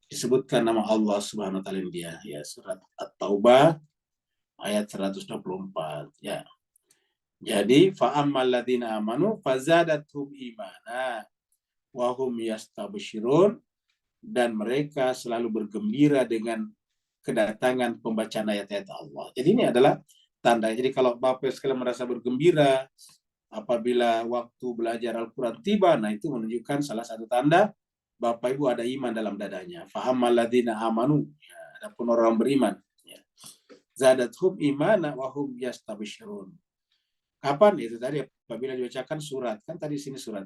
disebutkan nama Allah Subhanahu wa taala dia ya, surat At-Taubah ayat 124 ya. Jadi fa'ammal ladzina amanu fazadathum imana wa hum yastabsyirun, dan mereka selalu bergembira dengan kedatangan pembacaan ayat-ayat Allah. Jadi ini adalah tanda. Jadi kalau Bapak sekalian merasa bergembira apabila waktu belajar Al-Quran tiba, nah itu menunjukkan salah satu tanda Bapak Ibu ada iman dalam dadanya. Fa'ammal ladzina amanu, ya, adapun orang beriman, ya. Zadathum imana wa hum yastabsyirun. Kapan? Itu tadi apabila dibacakan surat. Kan tadi sini surat.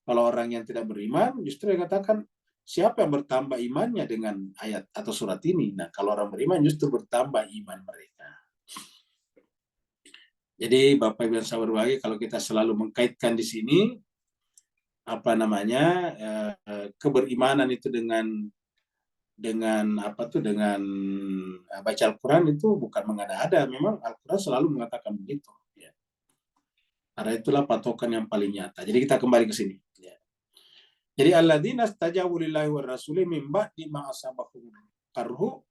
Kalau orang yang tidak beriman justru dikatakan siapa yang bertambah imannya dengan ayat atau surat ini. Nah, kalau orang beriman justru bertambah iman mereka. Jadi Bapak Ibu yang saya berbahagia, kalau kita selalu mengkaitkan di sini keberimanan itu dengan baca Al-Quran itu bukan mengada-ada. Memang Al-Quran selalu mengatakan begitu. Ya. Karena itulah patokan yang paling nyata. Jadi kita kembali ke sini. Ya. Jadi alladzina stajabu lillahi war rasuli min ba'di ma asabahum qarhu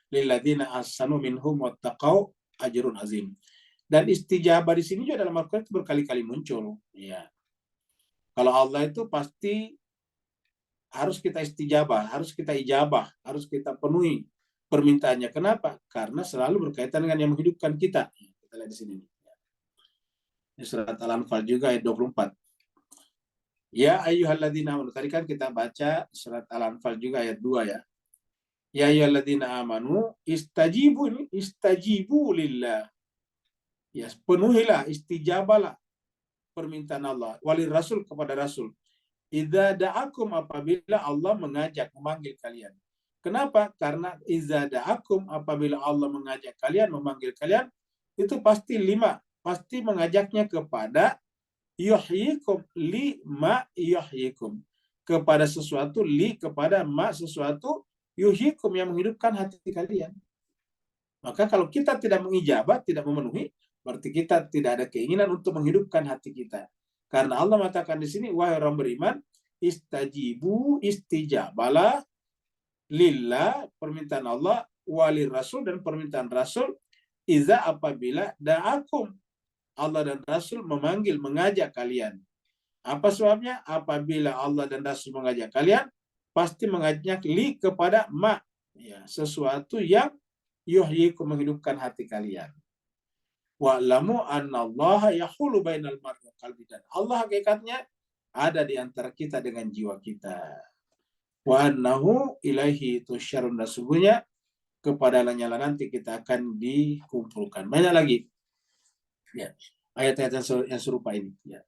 lilladzina ahsanu minhum wattaqau ajrun azim. Dan istijabah di sini juga dalam Al-Quran itu berkali-kali muncul. Ya. Kalau Allah itu pasti harus kita istijabah, harus kita ijabah, harus kita penuhi permintaannya. Kenapa? Karena selalu berkaitan dengan yang menghidupkan kita. Kita lihat di sini. Ini surat Al-Anfal juga ayat 24. Ya ayyuhalladzina amanu. Tadi kan kita baca surat Al-Anfal juga ayat 2 ya. Ya ayyuhalladzina amanu istajibu lillah. Ya, penuhilah, istijabahlah permintaan Allah. Wali Rasul kepada Rasul. Idza da'akum, apabila Allah mengajak, memanggil kalian. Kenapa? Karena idza da'akum, apabila Allah mengajak kalian, memanggil kalian, itu pasti 5. Pasti mengajaknya kepada yuhyikum, lima yuhyikum. Kepada sesuatu, kepada sesuatu, yuhyikum, yang menghidupkan hati kalian. Maka kalau kita tidak mengijabah, tidak memenuhi, berarti kita tidak ada keinginan untuk menghidupkan hati kita. Karena Allah mengatakan di sini, wahai orang beriman, istijabalah lillah, permintaan Allah, wali Rasul, dan permintaan Rasul, iza, apabila da'akum, Allah dan Rasul memanggil, mengajak kalian. Apa sebabnya? Apabila Allah dan Rasul mengajak kalian, pasti mengajak kepada ya, sesuatu yang yuhyikum, menghidupkan hati kalian. Wa'lamu annallaha yahulu bainal mar'i wa qalbi, dan Allah hakikatnya ada di antara kita dengan jiwa kita. Wa annahu ilaihi tusyarun, dan sesungguhnya kepada Lanya nanti kita akan dikumpulkan. Banyak lagi ya ayat-ayat yang serupa ini ya.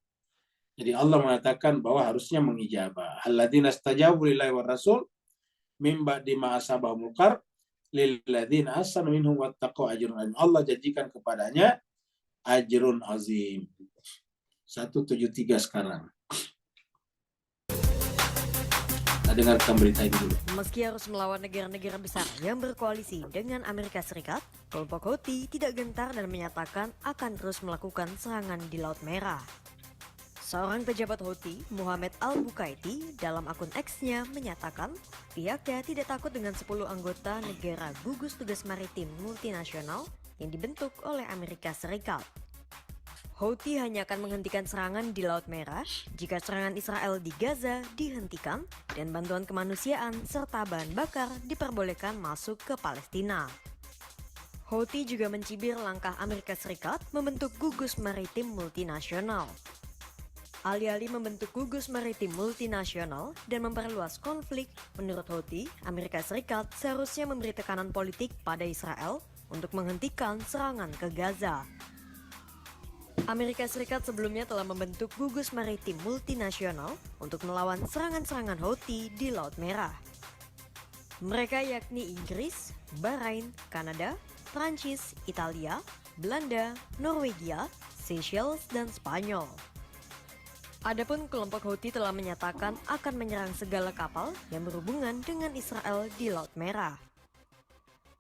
Jadi Allah mengatakan bahwa harusnya mengijabah. Alladzina stajabu lillahi war rasul min ba'di ma asabahumul qarh lilladzina ahsanu minhum wattaqau ajrun azim. Allah janjikan kepadanya ajrun azim. 173 sekarang. Kita dengarkan berita ini dulu. Meski harus melawan negara-negara besar yang berkoalisi dengan Amerika Serikat, kelompok Houthi tidak gentar dan menyatakan akan terus melakukan serangan di Laut Merah. Seorang pejabat Houthi, Muhammad Al-Bukaiti, dalam akun X-nya menyatakan pihaknya tidak takut dengan 10 anggota negara gugus tugas maritim multinasional yang dibentuk oleh Amerika Serikat. Houthi hanya akan menghentikan serangan di Laut Merah jika serangan Israel di Gaza dihentikan dan bantuan kemanusiaan serta bahan bakar diperbolehkan masuk ke Palestina. Houthi juga mencibir langkah Amerika Serikat membentuk gugus maritim multinasional. Alih-alih membentuk gugus maritim multinasional dan memperluas konflik, menurut Houthi, Amerika Serikat seharusnya memberi tekanan politik pada Israel untuk menghentikan serangan ke Gaza. Amerika Serikat sebelumnya telah membentuk gugus maritim multinasional untuk melawan serangan-serangan Houthi di Laut Merah. Mereka yakni Inggris, Bahrain, Kanada, Prancis, Italia, Belanda, Norwegia, Seychelles, dan Spanyol. Adapun kelompok Houthi telah menyatakan akan menyerang segala kapal yang berhubungan dengan Israel di Laut Merah.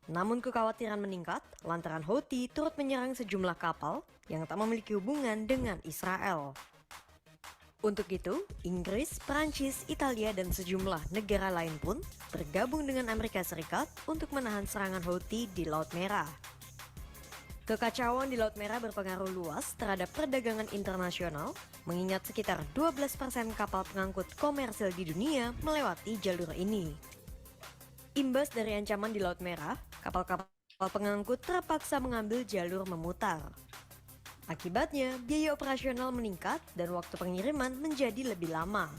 Namun kekhawatiran meningkat lantaran Houthi turut menyerang sejumlah kapal yang tak memiliki hubungan dengan Israel. Untuk itu, Inggris, Prancis, Italia, dan sejumlah negara lain pun bergabung dengan Amerika Serikat untuk menahan serangan Houthi di Laut Merah. Kekacauan di Laut Merah berpengaruh luas terhadap perdagangan internasional, mengingat sekitar 12% kapal pengangkut komersil di dunia melewati jalur ini. Imbas dari ancaman di Laut Merah, kapal-kapal pengangkut terpaksa mengambil jalur memutar. Akibatnya, biaya operasional meningkat dan waktu pengiriman menjadi lebih lama.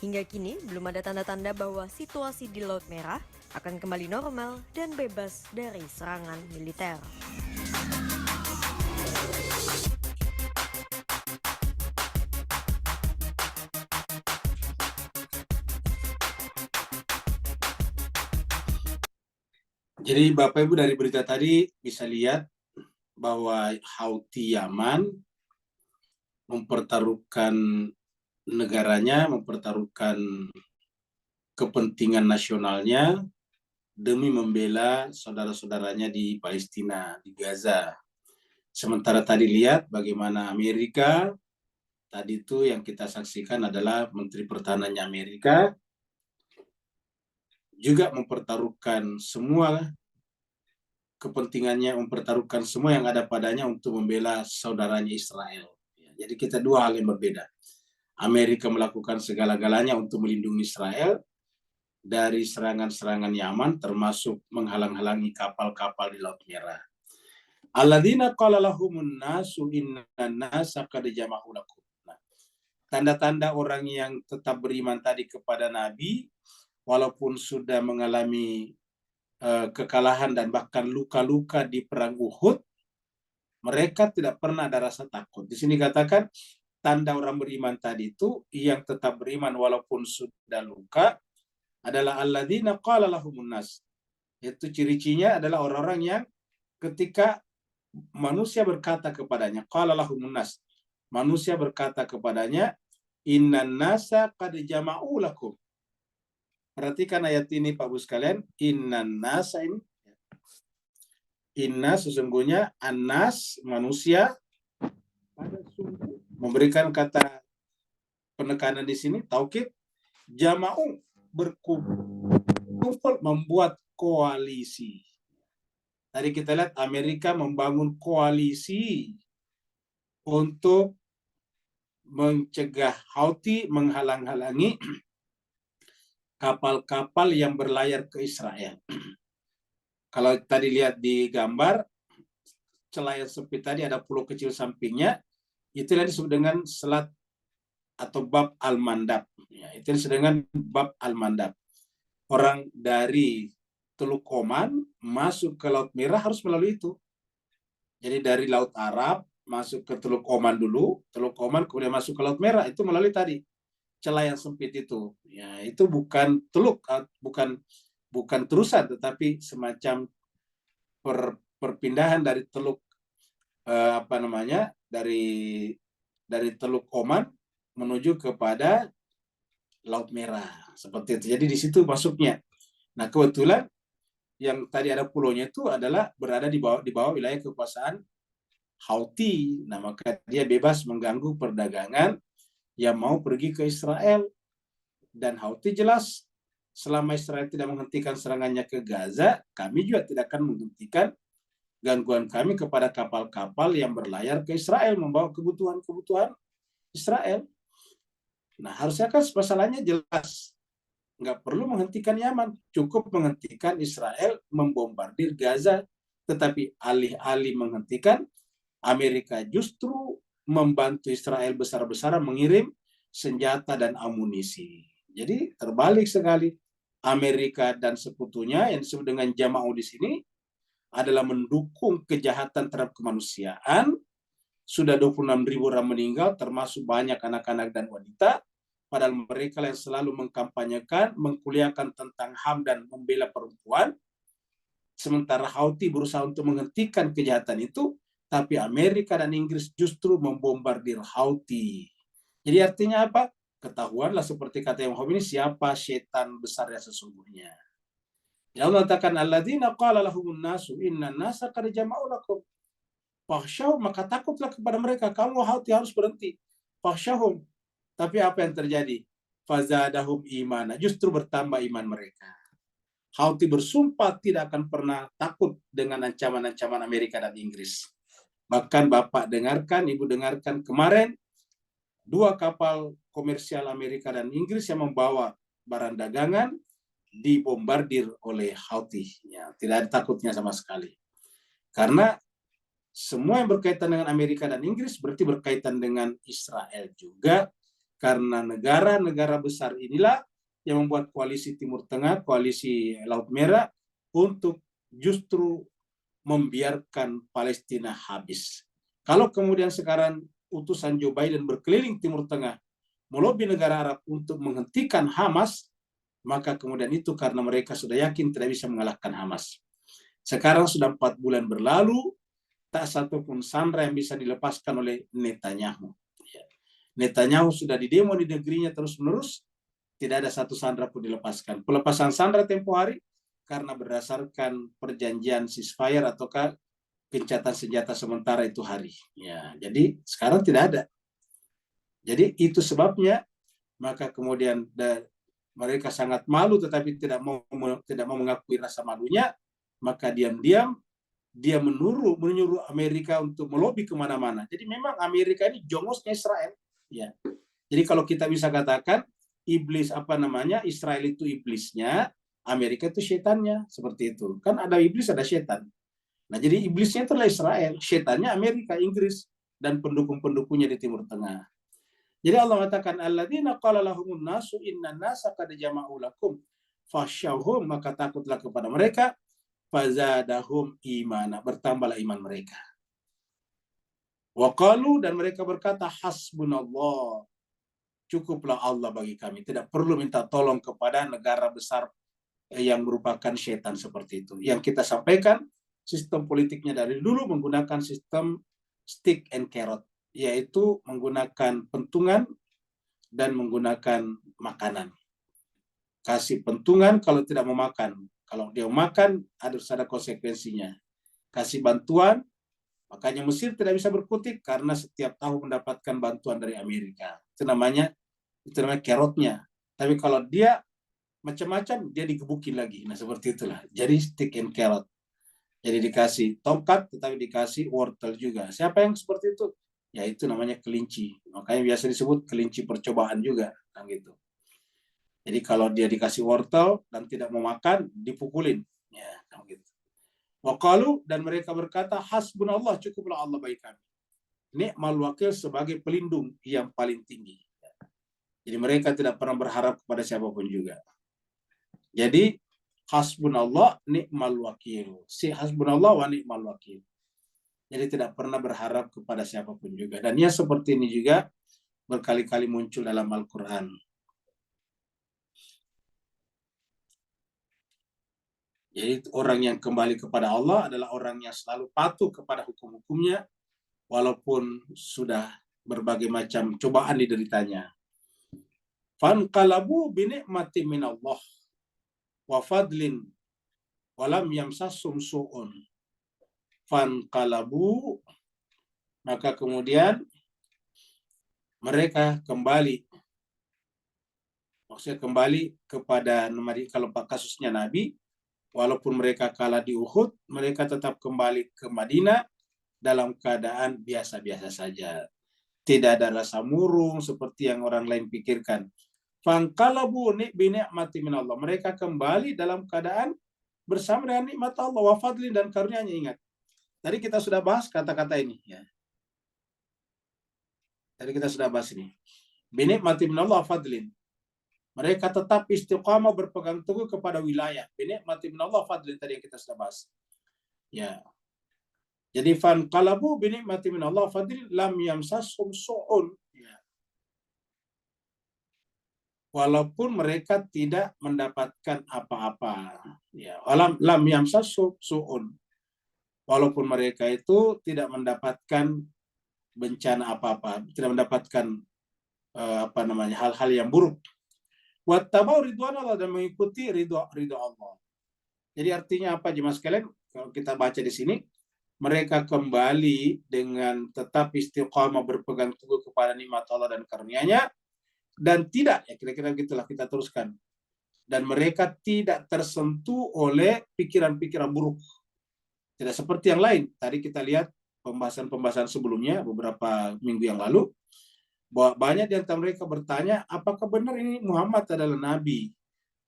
Hingga kini, belum ada tanda-tanda bahwa situasi di Laut Merah akan kembali normal dan bebas dari serangan militer. Jadi Bapak Ibu dari berita tadi bisa lihat bahwa Houthi Yaman mempertaruhkan negaranya, mempertaruhkan kepentingan nasionalnya demi membela saudara-saudaranya di Palestina, di Gaza. Sementara tadi lihat bagaimana Amerika, tadi itu yang kita saksikan adalah Menteri Pertahanannya Amerika, juga mempertaruhkan semua kepentingannya, mempertaruhkan semua yang ada padanya untuk membela saudaranya Israel. Jadi kita dua hal yang berbeda. Amerika melakukan segala-galanya untuk melindungi Israel dari serangan-serangan Yaman, termasuk menghalang-halangi kapal-kapal di Laut Merah. Alladzina qala lahumun nasu innan nasa qad jama'u lakum. Tanda-tanda orang yang tetap beriman tadi kepada Nabi, walaupun sudah mengalami kekalahan dan bahkan luka-luka di perang Uhud, mereka tidak pernah ada rasa takut. Di sini katakan tanda orang beriman tadi itu yang tetap beriman walaupun sudah luka adalah alladzina qala lahumun nas. Itu ciri-cirinya adalah orang-orang yang ketika manusia berkata kepadanya, qala lahumun nas, manusia berkata kepadanya, innan nasa qad jama'u lakum. Perhatikan ayat ini Pak Bu sekalian, innan nasa ini. Inna sesungguhnya, annas manusia, pada sungguh memberikan kata penekanan di sini, taukid, jama'u berkumpul membuat koalisi. Tadi kita lihat Amerika membangun koalisi untuk mencegah Houthi menghalang-halangi kapal-kapal yang berlayar ke Israel. Kalau tadi lihat di gambar, celah yang sempit tadi ada pulau kecil sampingnya, itu yang disebut dengan selat atau bab Al-Mandab. Ya, itu disebut dengan bab Al-Mandab. Orang dari Teluk Oman masuk ke Laut Merah harus melalui itu. Jadi dari Laut Arab masuk ke Teluk Oman dulu, Teluk Oman kemudian masuk ke Laut Merah, itu melalui tadi celah yang sempit itu. Ya, itu bukan teluk, bukan terusan, tetapi semacam perpindahan dari teluk dari Teluk Oman menuju kepada Laut Merah, seperti itu. Jadi di situ masuknya. Nah, kebetulan yang tadi ada pulaunya itu adalah berada di bawah wilayah kekuasaan Houthi. Nah, maka dia bebas mengganggu perdagangan yang mau pergi ke Israel. Dan Houthi jelas, selama Israel tidak menghentikan serangannya ke Gaza, kami juga tidak akan menghentikan gangguan kami kepada kapal-kapal yang berlayar ke Israel, membawa kebutuhan-kebutuhan Israel. Nah, harusnya kan masalahnya jelas. Nggak perlu menghentikan Yaman, cukup menghentikan Israel membombardir Gaza. Tetapi alih-alih menghentikan, Amerika justru membantu Israel besar-besaran mengirim senjata dan amunisi. Jadi terbalik sekali. Amerika dan sekutunya yang disebut dengan Jama'u di sini adalah mendukung kejahatan terhadap kemanusiaan. Sudah 26.000 orang meninggal, termasuk banyak anak-anak dan wanita. Padahal mereka yang selalu mengkampanyekan, mengkuliahkan tentang HAM dan membela perempuan. Sementara Houthi berusaha untuk menghentikan kejahatan itu, tapi Amerika dan Inggris justru membombardir Houthi. Jadi artinya apa? Ketahuanlah seperti kata Imam Khomeini, siapa setan besar yang sesungguhnya. Ya Allah katakan alladzina qala lahumun nasu innan nasa qad jama'u lakum fakhshawhum, maka takutlah kepada mereka, kamu harus berhenti. Fakhshawhum. Tapi apa yang terjadi? Fazadahum imana, justru bertambah iman mereka. Houthi bersumpah tidak akan pernah takut dengan ancaman-ancaman Amerika dan Inggris. Bahkan Bapak dengarkan, Ibu dengarkan kemarin 2 kapal komersial Amerika dan Inggris yang membawa barang dagangan dibombardir oleh Houthi. Ya, tidak ada takutnya sama sekali. Karena semua yang berkaitan dengan Amerika dan Inggris berarti berkaitan dengan Israel juga. Karena negara-negara besar inilah yang membuat koalisi Timur Tengah, koalisi Laut Merah untuk justru membiarkan Palestina habis. Kalau kemudian sekarang utusan Joe Biden berkeliling Timur Tengah melobi negara Arab untuk menghentikan Hamas, maka kemudian itu karena mereka sudah yakin tidak bisa mengalahkan Hamas. Sekarang sudah 4 bulan berlalu, tak satupun sandera yang bisa dilepaskan oleh Netanyahu. Netanyahu sudah didemo di negerinya terus-menerus, tidak ada satu sandera pun dilepaskan. Pelepasan sandera tempo hari karena berdasarkan perjanjian ceasefire ataukah gencatan senjata sementara itu hari. Ya, jadi sekarang tidak ada. Jadi itu sebabnya, maka kemudian mereka sangat malu tetapi tidak mau mengakui rasa malunya, maka diam-diam dia menyuruh Amerika untuk melobi kemana-mana. Jadi memang Amerika ini jongosnya Israel. Ya. Jadi kalau kita bisa katakan iblis Israel itu iblisnya, Amerika itu setannya, seperti itu. Kan ada iblis, ada setan. Nah, jadi iblisnya itulah Israel, setannya Amerika, Inggris, dan pendukung-pendukungnya di Timur Tengah. Jadi Allah mengatakan alladzina qala lahumun nasu innan nasa qad jama'u lakum fakhshawhum, maka takutlah kepada mereka, fazadahum imana, bertambahlah iman mereka. Wa qalu, dan mereka berkata hasbunallah, cukuplah Allah bagi kami, tidak perlu minta tolong kepada negara besar yang merupakan setan seperti itu. Yang kita sampaikan sistem politiknya dari dulu menggunakan sistem stick and carrot, yaitu menggunakan pentungan dan menggunakan makanan. Kasih pentungan kalau tidak mau makan. Kalau dia mau makan, harus ada konsekuensinya. Kasih bantuan, makanya Mesir tidak bisa berkutik karena setiap tahun mendapatkan bantuan dari Amerika. Itu namanya carrotnya. Tapi kalau dia macam-macam, dia digebukin lagi. Nah, seperti itulah. Jadi stick and carrot. Jadi dikasih tongkat, tetapi dikasih wortel juga. Siapa yang seperti itu? Ya itu namanya kelinci. Makanya biasa disebut kelinci percobaan juga, kan gitu. Jadi kalau dia dikasih wortel dan tidak mau makan, dipukulin. Ya, kan gitu. Waqalu, dan mereka berkata, hasbunallah, cukuplah Allah bagi kami. Ni'mal wakil, sebagai pelindung yang paling tinggi. Jadi mereka tidak pernah berharap kepada siapapun juga. Jadi hasbunallah ni'mal wakil. Si hasbunallah wa ni'mal wakil. Jadi tidak pernah berharap kepada siapapun juga. Dan ya seperti ini juga berkali-kali muncul dalam Al-Quran. Jadi orang yang kembali kepada Allah adalah orang yang selalu patuh kepada hukum-hukumnya, walaupun sudah berbagai macam cobaan dideritanya. Fanqalabu binikmati minallah wa fadlin walam yamsasum su'un. Fanqalabu, maka kemudian mereka kembali, maksudnya kembali kepada kalau kasusnya Nabi, walaupun mereka kalah di Uhud, mereka tetap kembali ke Madinah dalam keadaan biasa-biasa saja. Tidak ada rasa murung seperti yang orang lain pikirkan. Fanqalabu binikmati minallah, mereka kembali dalam keadaan bersama dengan nikmat Allah, wa fadlin, dan karunia-Nya. Ingat, tadi kita sudah bahas kata-kata ini, ya. Tadi kita sudah bahas ini. Binikmati minallah fadlin. Mereka tetap istiqamah, berpegang teguh kepada wilayah. Binikmati minallah fadlin, tadi yang kita sudah bahas. Ya. Jadi fanqalabu binikmati minallah fadlin lam yamsashum su'un. Ya. Walaupun mereka tidak mendapatkan apa-apa. Ya. Lam yamsashum su'un. Walaupun mereka itu tidak mendapatkan bencana apa-apa, tidak mendapatkan hal-hal yang buruk. Wattabau ridwan Allah, dan mengikuti ridho Allah. Jadi artinya apa jemaah sekalian? Kalau kita baca di sini, mereka kembali dengan tetap istiqamah berpegang teguh kepada nikmat Allah dan karunia-Nya, dan tidak, ya kira-kira gitulah kita teruskan. Dan mereka tidak tersentuh oleh pikiran-pikiran buruk. Tidak seperti yang lain. Tadi kita lihat pembahasan-pembahasan sebelumnya beberapa minggu yang lalu, bahwa banyak di antara mereka bertanya, apakah benar ini Muhammad adalah nabi?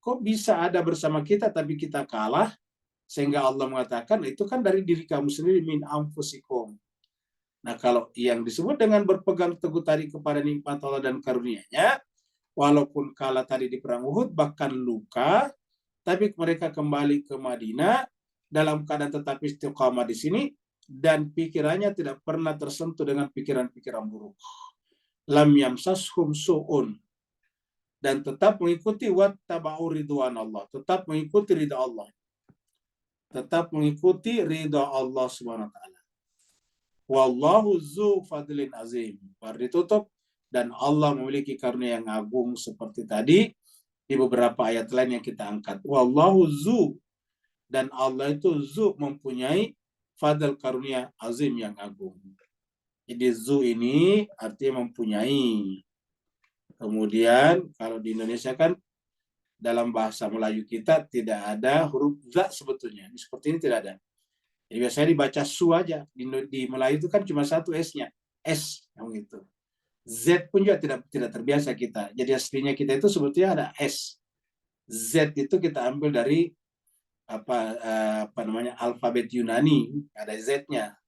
Kok bisa ada bersama kita tapi kita kalah? Sehingga Allah mengatakan, itu kan dari diri kamu sendiri, min anfusikum. Nah, kalau yang disebut dengan berpegang teguh tadi kepada nikmat Allah dan karunia-Nya, walaupun kalah tadi di perang Uhud, bahkan luka, tapi mereka kembali ke Madinah dalam keadaan tetap istiqamah di sini, dan pikirannya tidak pernah tersentuh dengan pikiran-pikiran buruk. Lam yamsashum su'un, dan tetap mengikuti wattaba'u ridwan Allah, tetap mengikuti ridha Allah, tetap mengikuti ridha Allah Subhanahu wa taala. Wallahu zu fadlin azim. Baru ditutup, dan Allah memiliki karunia yang agung seperti tadi di beberapa ayat lain yang kita angkat. Wallahu zu, dan Allah itu zu, mempunyai fadl karunia azim yang agung. Jadi zu ini artinya mempunyai. Kemudian kalau di Indonesia kan dalam bahasa Melayu kita tidak ada huruf za sebetulnya. Seperti ini tidak ada. Jadi biasanya dibaca su aja. Di Melayu itu kan cuma satu S-nya. S, yang gitu. Z pun juga tidak terbiasa kita. Jadi aslinya kita itu sebetulnya ada S. Z itu kita ambil dari apa namanya alfabet Yunani, ada Z-nya.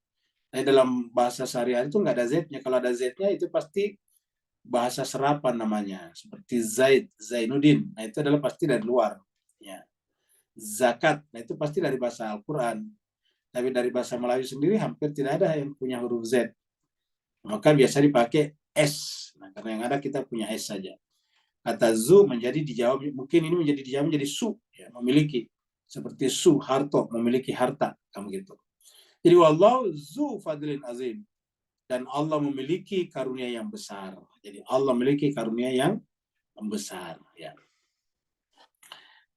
Nah, dalam bahasa sehari-hari itu nggak ada Z-nya. Kalau ada Z-nya itu pasti bahasa serapan namanya, seperti Zaid, Zainuddin. Nah, itu adalah pasti dari luar. Ya. Zakat, nah itu pasti dari bahasa Al-Quran. Tapi dari bahasa Melayu sendiri hampir tidak ada yang punya huruf Z. Maka biasa dipakai S. Nah, karena yang ada kita punya S saja. Kata zu menjadi dijawab, mungkin ini menjadi dijawab menjadi su, ya, memiliki. Seperti su, harto, memiliki harta, kamu gitu. Jadi wallahu zu fadlin azim, dan Allah memiliki karunia yang besar. Jadi Allah memiliki karunia yang besar, ya.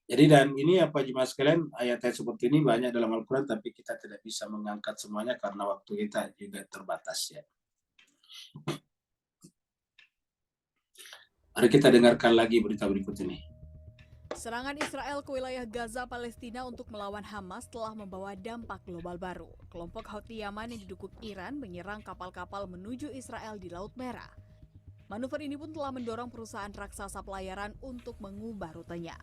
Jadi dan ini apa jemaah sekalian, ayat-ayat seperti ini banyak dalam Al-Quran, tapi kita tidak bisa mengangkat semuanya karena waktu kita juga terbatas, ya. Mari kita dengarkan lagi berita berikut ini. Serangan Israel ke wilayah Gaza, Palestina untuk melawan Hamas telah membawa dampak global baru. Kelompok Houthi Yaman yang didukung Iran menyerang kapal-kapal menuju Israel di Laut Merah. Manuver ini pun telah mendorong perusahaan raksasa pelayaran untuk mengubah rutenya.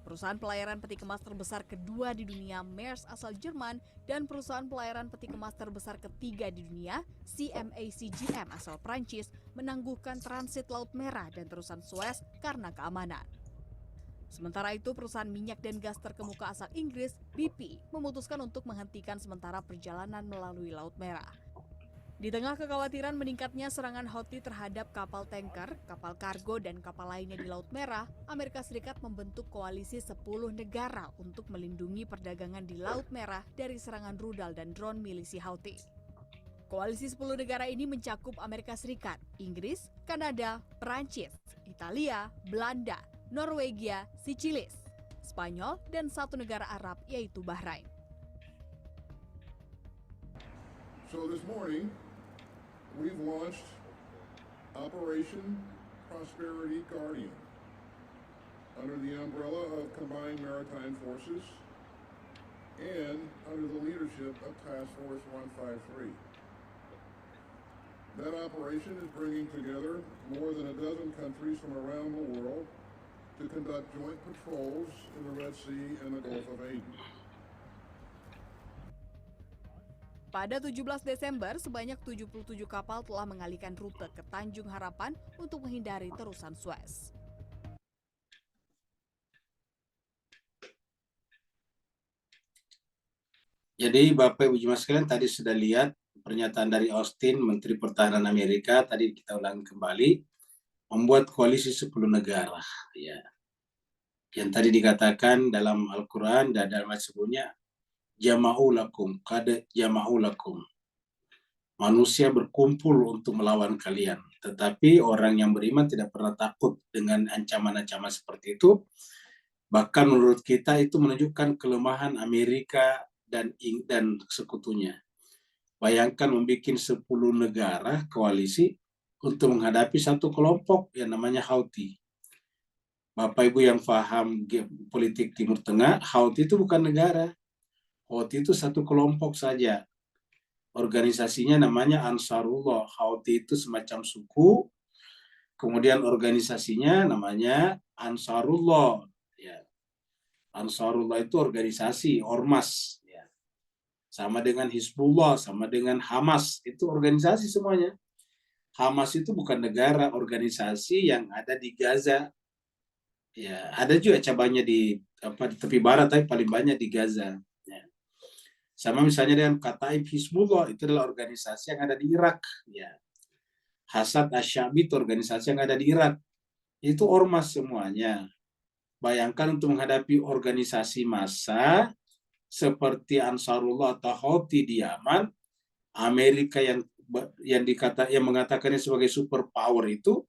Perusahaan pelayaran peti kemas terbesar kedua di dunia, Maersk asal Jerman, dan perusahaan pelayaran peti kemas terbesar ketiga di dunia, CMA CGM asal Prancis, menangguhkan transit Laut Merah dan terusan Suez karena keamanan. Sementara itu, perusahaan minyak dan gas terkemuka asal Inggris, BP, memutuskan untuk menghentikan sementara perjalanan melalui Laut Merah. Di tengah kekhawatiran meningkatnya serangan Houthi terhadap kapal tanker, kapal kargo, dan kapal lainnya di Laut Merah, Amerika Serikat membentuk koalisi 10 negara untuk melindungi perdagangan di Laut Merah dari serangan rudal dan drone milisi Houthi. Koalisi 10 negara ini mencakup Amerika Serikat, Inggris, Kanada, Perancis, Italia, Belanda, Norwegia, Seychelles, Spanyol, dan satu negara Arab yaitu Bahrain. So this morning, we've launched Operation Prosperity Guardian under the umbrella of Combined Maritime Forces and under the leadership of Task Force 153. That operation is bringing together more than a dozen countries from around the world to conduct joint patrols in the Red Sea and the Gulf of Aden. Pada 17 Desember, sebanyak 77 kapal telah mengalihkan rute ke Tanjung Harapan untuk menghindari terusan Suez. Jadi Bapak Ibu jemaah sekalian tadi sudah lihat pernyataan dari Austin, Menteri Pertahanan Amerika, tadi kita ulangi kembali, membuat koalisi 10 negara, ya. Yang tadi dikatakan dalam Al-Quran dan dalam ayat sebelumnya, jama'ulakum, qad jama'ulakum. Manusia berkumpul untuk melawan kalian. Tetapi orang yang beriman tidak pernah takut dengan ancaman-ancaman seperti itu. Bahkan menurut kita itu menunjukkan kelemahan Amerika dan sekutunya. Bayangkan membuat 10 negara koalisi untuk menghadapi satu kelompok yang namanya Houthi. Bapak Ibu yang paham politik Timur Tengah, Houthi itu bukan negara. Houthi itu satu kelompok saja. Organisasinya namanya Ansarullah. Houthi itu semacam suku. Kemudian organisasinya namanya Ansarullah. Ya. Ansarullah itu organisasi, ormas. Ya. Sama dengan Hizbullah, sama dengan Hamas. Itu organisasi semuanya. Hamas itu bukan negara, organisasi yang ada di Gaza. Ya, ada juga cabangnya di tepi barat, tapi paling banyak di Gaza. Ya. Sama misalnya dengan Kataib Hizbullah, itu adalah organisasi yang ada di Irak. Ya. Hasad Asy-Sya'bi itu organisasi yang ada di Irak. Itu ormas semuanya. Bayangkan untuk menghadapi organisasi massa seperti Ansarullah atau Houthi di Yaman, Amerika yang mengatakannya sebagai superpower itu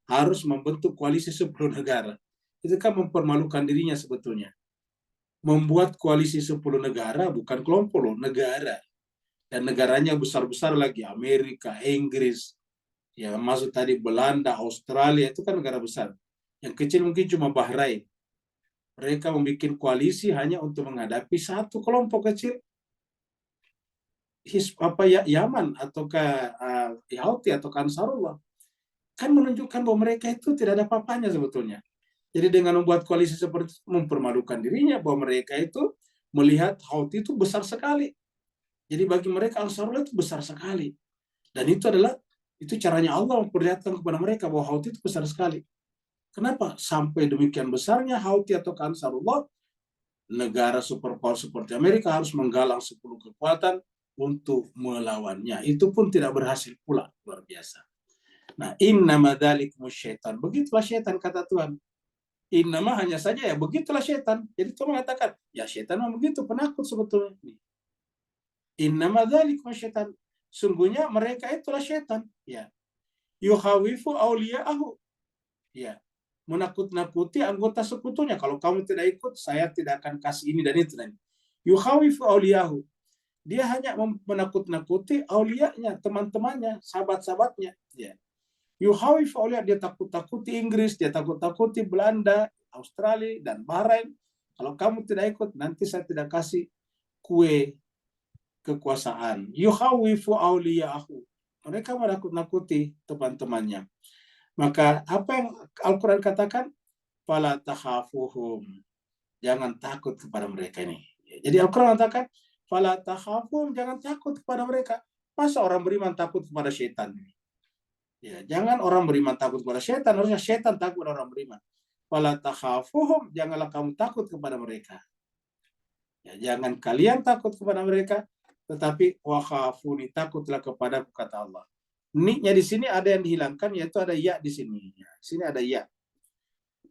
harus membentuk koalisi 10 negara. Itu kan mempermalukan dirinya sebetulnya. Membuat koalisi 10 negara, bukan kelompok loh, negara. Dan negaranya besar-besar lagi, Amerika, Inggris, ya masuk tadi Belanda, Australia, itu kan negara besar. Yang kecil mungkin cuma Bahrain. Mereka membuat koalisi hanya untuk menghadapi satu kelompok kecil. Yaman ataukah Houthi atau Ansarullah. Kan menunjukkan bahwa mereka itu tidak ada apa-apanya sebetulnya. Jadi dengan membuat koalisi seperti itu mempermalukan dirinya bahwa mereka itu melihat Houthi itu besar sekali. Jadi bagi mereka Ansarullah itu besar sekali. Dan itu caranya Allah memperlihatkan kepada mereka bahwa Houthi itu besar sekali. Kenapa? Sampai demikian besarnya Houthi atau Ansarullah, negara superpower seperti Amerika harus menggalang 10 kekuatan untuk melawannya. Itu pun tidak berhasil pula, luar biasa. Nah, innama dzalikum syaitan. Begitulah syaitan kata Tuhan. Innama hanya saja ya begitulah syaitan. Jadi Tuhan mengatakan, ya syaitan memang begitu, penakut sebetulnya. Innama dzalikum syaitan. Sungguhnya mereka itulah syaitan. Ya. Yuhawifu awliya'ahu. Ya. Menakut-nakuti anggota sekutunya. Kalau kamu tidak ikut, saya tidak akan kasih ini dan itu. Yuhawifu awliya'ahu. Dia hanya menakut-nakuti awliya'nya, teman-temannya, sahabat-sahabatnya. Ya. Yuhawifu awliya, dia takut-takuti Inggris, dia takut-takuti Belanda, Australia, dan Bahrain. Kalau kamu tidak ikut, nanti saya tidak kasih kue kekuasaan. Yuhawifu awliya'ahu. Mereka menakut-nakuti teman-temannya. Maka apa yang Al-Quran katakan? Fala takhafuhum. Jangan takut kepada mereka ini. Jadi Al-Quran katakan, fala takhafuhum, jangan takut kepada mereka. Masa orang beriman takut kepada syaitan? Ya, jangan orang beriman takut kepada syaitan, harusnya syaitan takut kepada orang beriman. Fala takhafuhum, janganlah kamu takut kepada mereka. Ya, jangan kalian takut kepada mereka, tetapi wa khafuni, takutlah kepadaku, kata Allah. Ni-nya di sini ada yang dihilangkan, yaitu ada ya di sini. Ya, sini ada ya.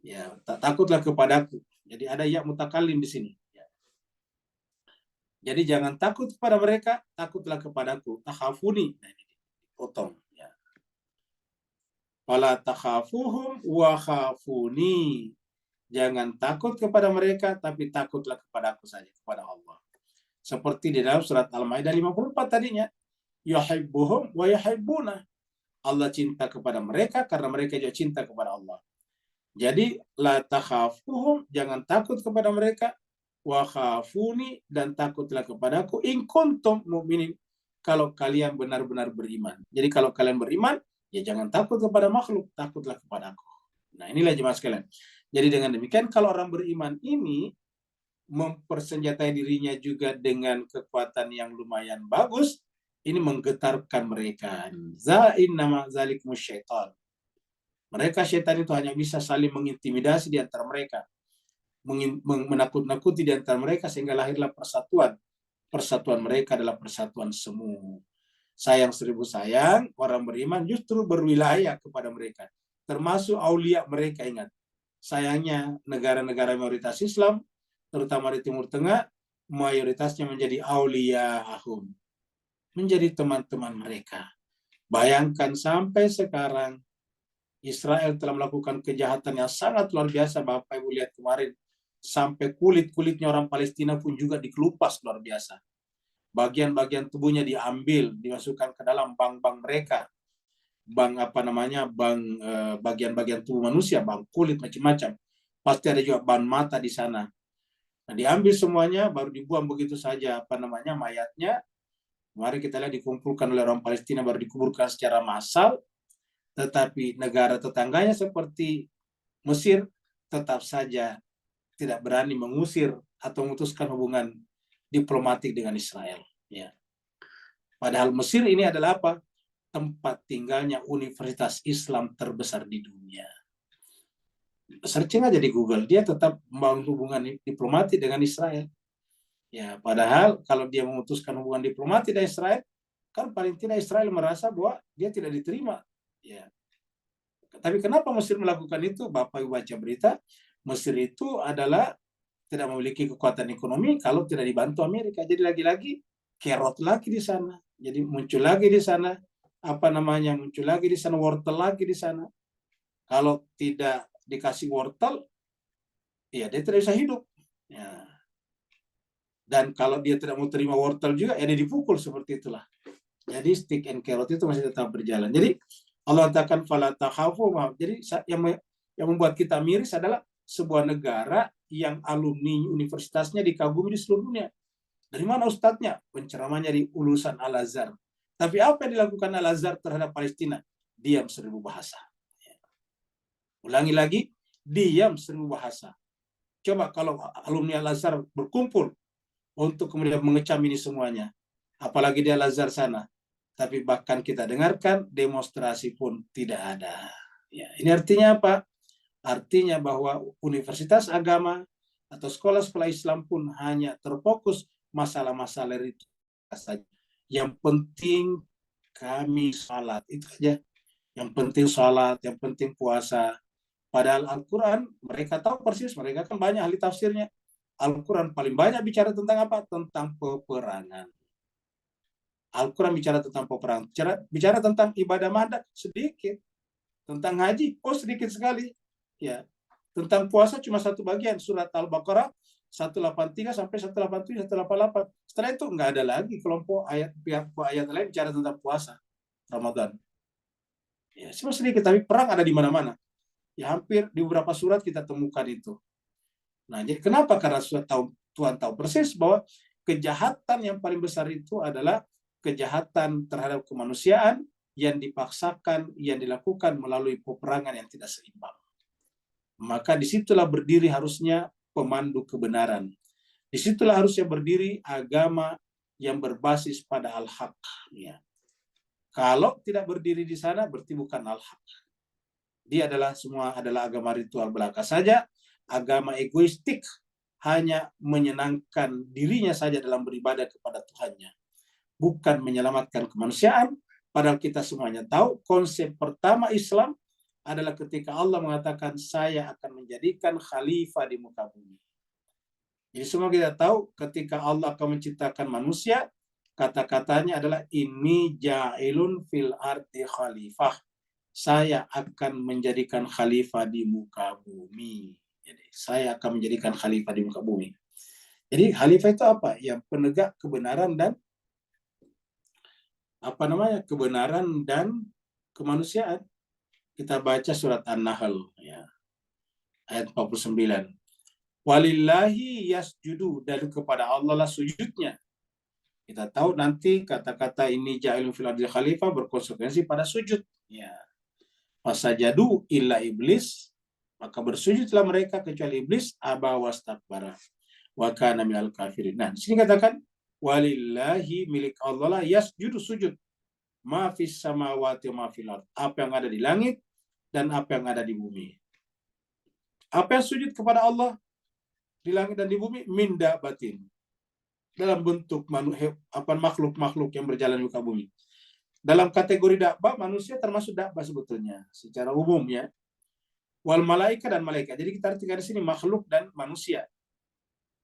Ya, takutlah kepadaku. Jadi ada ya mutakallim di sini. Ya. Jadi jangan takut kepada mereka, takutlah kepadaku. Takhafuni. Nah, ini potong. Ya. Fala takhafuhum wa khafuni. Jangan takut kepada mereka, tapi takutlah kepadaku saja, kepada Allah. Seperti di dalam surat Al-Maidah 54 tadinya. Yuhibbuhum wa yuhibbuna. Allah cinta kepada mereka karena mereka juga cinta kepada Allah. Jadi la takhafuhum, jangan takut kepada mereka, wa khafuni, dan takutlah kepadaku, in kuntum mu'minin, kalau kalian benar-benar beriman. Jadi kalau kalian beriman, ya jangan takut kepada makhluk, takutlah kepadaku. Nah, inilah jemaah sekalian. Jadi dengan demikian kalau orang beriman ini mempersenjatai dirinya juga dengan kekuatan yang lumayan bagus, ini menggetarkan mereka. Za'in nama zalikum syaitan. Mereka syaitan itu hanya bisa saling mengintimidasi di antara mereka, menakut-nakuti di antara mereka, sehingga lahirlah persatuan. Persatuan mereka adalah persatuan semu. Sayang seribu sayang, orang beriman justru berwilayah kepada mereka, termasuk aulia mereka. Ingat, sayangnya negara-negara mayoritas Islam, terutama di Timur Tengah, mayoritasnya menjadi auliya'ahum, menjadi teman-teman mereka. Bayangkan sampai sekarang Israel telah melakukan kejahatan yang sangat luar biasa. Bapak Ibu lihat kemarin sampai kulit-kulitnya orang Palestina pun juga dikelupas luar biasa. Bagian-bagian tubuhnya diambil, dimasukkan ke dalam bank-bank mereka, bagian-bagian tubuh manusia, bank kulit macam-macam. Pasti ada juga ban mata di sana. Nah, diambil semuanya, baru dibuang begitu saja mayatnya. Mari kita lihat dikumpulkan oleh orang Palestina, baru dikuburkan secara massal. Tetapi negara tetangganya seperti Mesir tetap saja tidak berani mengusir atau memutuskan hubungan diplomatik dengan Israel. Ya. Padahal Mesir ini adalah apa? Tempat tinggalnya universitas Islam terbesar di dunia. Searching aja di Google, dia tetap membangun hubungan diplomatik dengan Israel. Ya, padahal kalau dia memutuskan hubungan diplomatik dengan Israel, kan paling tidak Israel merasa bahwa dia tidak diterima. Ya. Tapi kenapa Mesir melakukan itu? Bapak Ibu baca berita, Mesir itu adalah tidak memiliki kekuatan ekonomi kalau tidak dibantu Amerika. Jadi lagi-lagi kerot lagi di sana. Jadi muncul lagi di sana muncul lagi di sana wortel lagi di sana. Kalau tidak dikasih wortel, ya dia tidak bisa hidup. Ya. Dan kalau dia tidak mau terima wortel juga, ya dia dipukul seperti itulah. Jadi stick and carrot itu masih tetap berjalan. Jadi Allah katakan fala takhafu. Jadi yang membuat kita miris adalah sebuah negara yang alumni universitasnya dikagumi di seluruh dunia. Dari mana ustadznya? Penceramahnya di lulusan Al-Azhar. Tapi apa yang dilakukan Al-Azhar terhadap Palestina? Diam 1000 bahasa. Ulangi lagi, diam 1000 bahasa. Coba kalau alumni Al-Azhar berkumpul untuk kemudian mengecam ini semuanya. Apalagi di Al-Azhar sana. Tapi bahkan kita dengarkan demonstrasi pun tidak ada. Ya, ini artinya apa? Artinya bahwa universitas agama atau sekolah-sekolah Islam pun hanya terfokus masalah-masalah itu saja. Yang penting kami salat, itu aja. Yang penting salat, yang penting puasa. Padahal Al-Quran, mereka tahu persis, mereka kan banyak ahli tafsirnya. Al-Quran paling banyak bicara tentang apa? Tentang peperangan. Al-Quran bicara tentang peperangan. Bicara tentang ibadah mandat sedikit. Tentang haji, sedikit sekali. Ya. Tentang puasa cuma satu bagian, surat Al-Baqarah 183 sampai 187, 188. Setelah itu nggak ada lagi kelompok ayat lain bicara tentang puasa Ramadan. Ya, cuma sedikit, tapi perang ada di mana-mana. Ya, hampir di beberapa surat kita temukan itu. Nah, jadi kenapa? Karena Tuhan tahu persis bahwa kejahatan yang paling besar itu adalah kejahatan terhadap kemanusiaan yang dipaksakan, yang dilakukan melalui peperangan yang tidak seimbang. Maka disitulah berdiri harusnya pemandu kebenaran. Disitulah harusnya berdiri agama yang berbasis pada al-haq. Ya. Kalau tidak berdiri di sana, berarti bukan al-haq. Dia semua adalah agama ritual belaka saja, agama egoistik, hanya menyenangkan dirinya saja dalam beribadah kepada Tuhannya. Bukan menyelamatkan kemanusiaan, padahal kita semuanya tahu konsep pertama Islam adalah ketika Allah mengatakan saya akan menjadikan khalifah di muka bumi. Jadi semua kita tahu ketika Allah akan menciptakan manusia, kata-katanya adalah inni ja'ilun fil ardi khalifah. Saya akan menjadikan khalifah di muka bumi. Jadi saya akan menjadikan khalifah di muka bumi. Jadi khalifah itu apa? Yang penegak kebenaran dan kebenaran dan kemanusiaan. Kita baca surat An-Nahl ya. Ayat 49. Walillahi yasjudu, dan kepada Allah lah sujudnya. Kita tahu nanti kata-kata ini ja'ilun fil ardi khalifah berkonsekuensi pada sujud ya. Fasajadu illa iblis, maka bersujudlah mereka kecuali iblis, aba wastakbara wa kana minal kafirin. Nah, di sini katakan walillahi, milik Allah lah yasjudu, sujud, ma fis samawati wa ma fil ard, apa yang ada di langit dan apa yang ada di bumi. Apa yang sujud kepada Allah di langit dan di bumi? Minda batin, dalam bentuk makhluk-makhluk yang berjalan di muka bumi. Dalam kategori dakwah, manusia termasuk dakwah sebetulnya secara umum ya. Wal malaika, dan malaikat. Jadi kita artikan di sini makhluk dan manusia.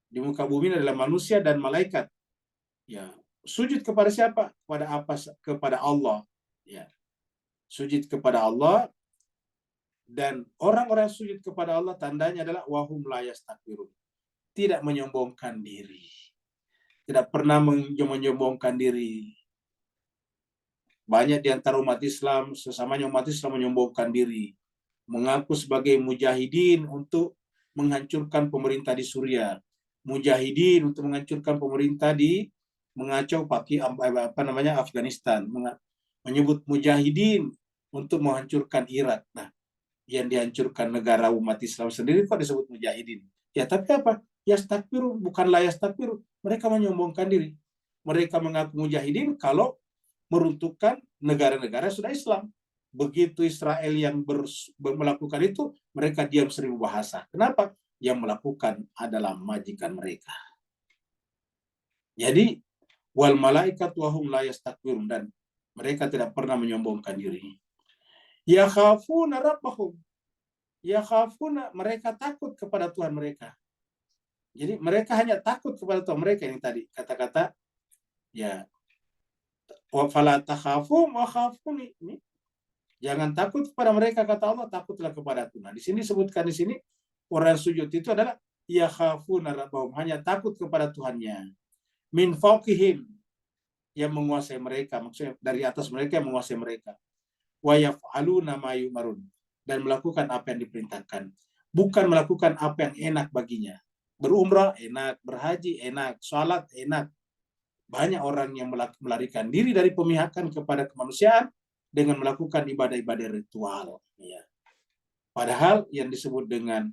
Di muka bumi adalah manusia dan malaikat. Ya, sujud kepada siapa? Kepada Allah. Ya. Sujud kepada Allah, dan orang-orang sujud kepada Allah tandanya adalah wahum la yastakbirun. tidak menyombongkan diri. Tidak pernah menyombongkan diri. Banyak di antara umat Islam, sesamanya umat Islam menyombongkan diri. Mengaku sebagai mujahidin untuk menghancurkan pemerintah di Suriah. Mujahidin untuk menghancurkan pemerintah di mengacau Afghanistan. Menyebut mujahidin untuk menghancurkan Irak. Nah, yang dihancurkan negara umat Islam sendiri kok disebut mujahidin? Ya, tapi apa? Yastakbiru, bukanlah yastakbiru. Mereka menyombongkan diri. Mereka mengaku mujahidin kalau meruntuhkan negara-negara sudah Islam. Begitu Israel yang melakukan itu, mereka diam 1000 bahasa. Kenapa? Yang melakukan adalah majikan mereka. Jadi, wal malaikat wahum la yastakbirun, dan mereka tidak pernah menyombongkan diri. Yakhafuna rabbahum. Yakhafuna, mereka takut kepada Tuhan mereka. Jadi mereka hanya takut kepada Tuhan mereka. Yang tadi kata-kata ya fala takhafum wa khafuni. Jangan takut kepada mereka, kata Allah, takutlah kepada Tuhan. Nah, di sini disebutkan di sini orang sujud itu adalah yakhafuna rabbahum, hanya takut kepada Tuhannya. Min fawqihim, yang menguasai mereka, maksudnya dari atas mereka yang menguasai mereka. Wa yaf'aluna ma yu'marun, dan melakukan apa yang diperintahkan, bukan melakukan apa yang enak baginya. Berumrah enak, berhaji enak, salat enak. Banyak orang yang melarikan diri dari pemihakan kepada kemanusiaan dengan melakukan ibadah-ibadah ritual. Ya. Padahal yang disebut dengan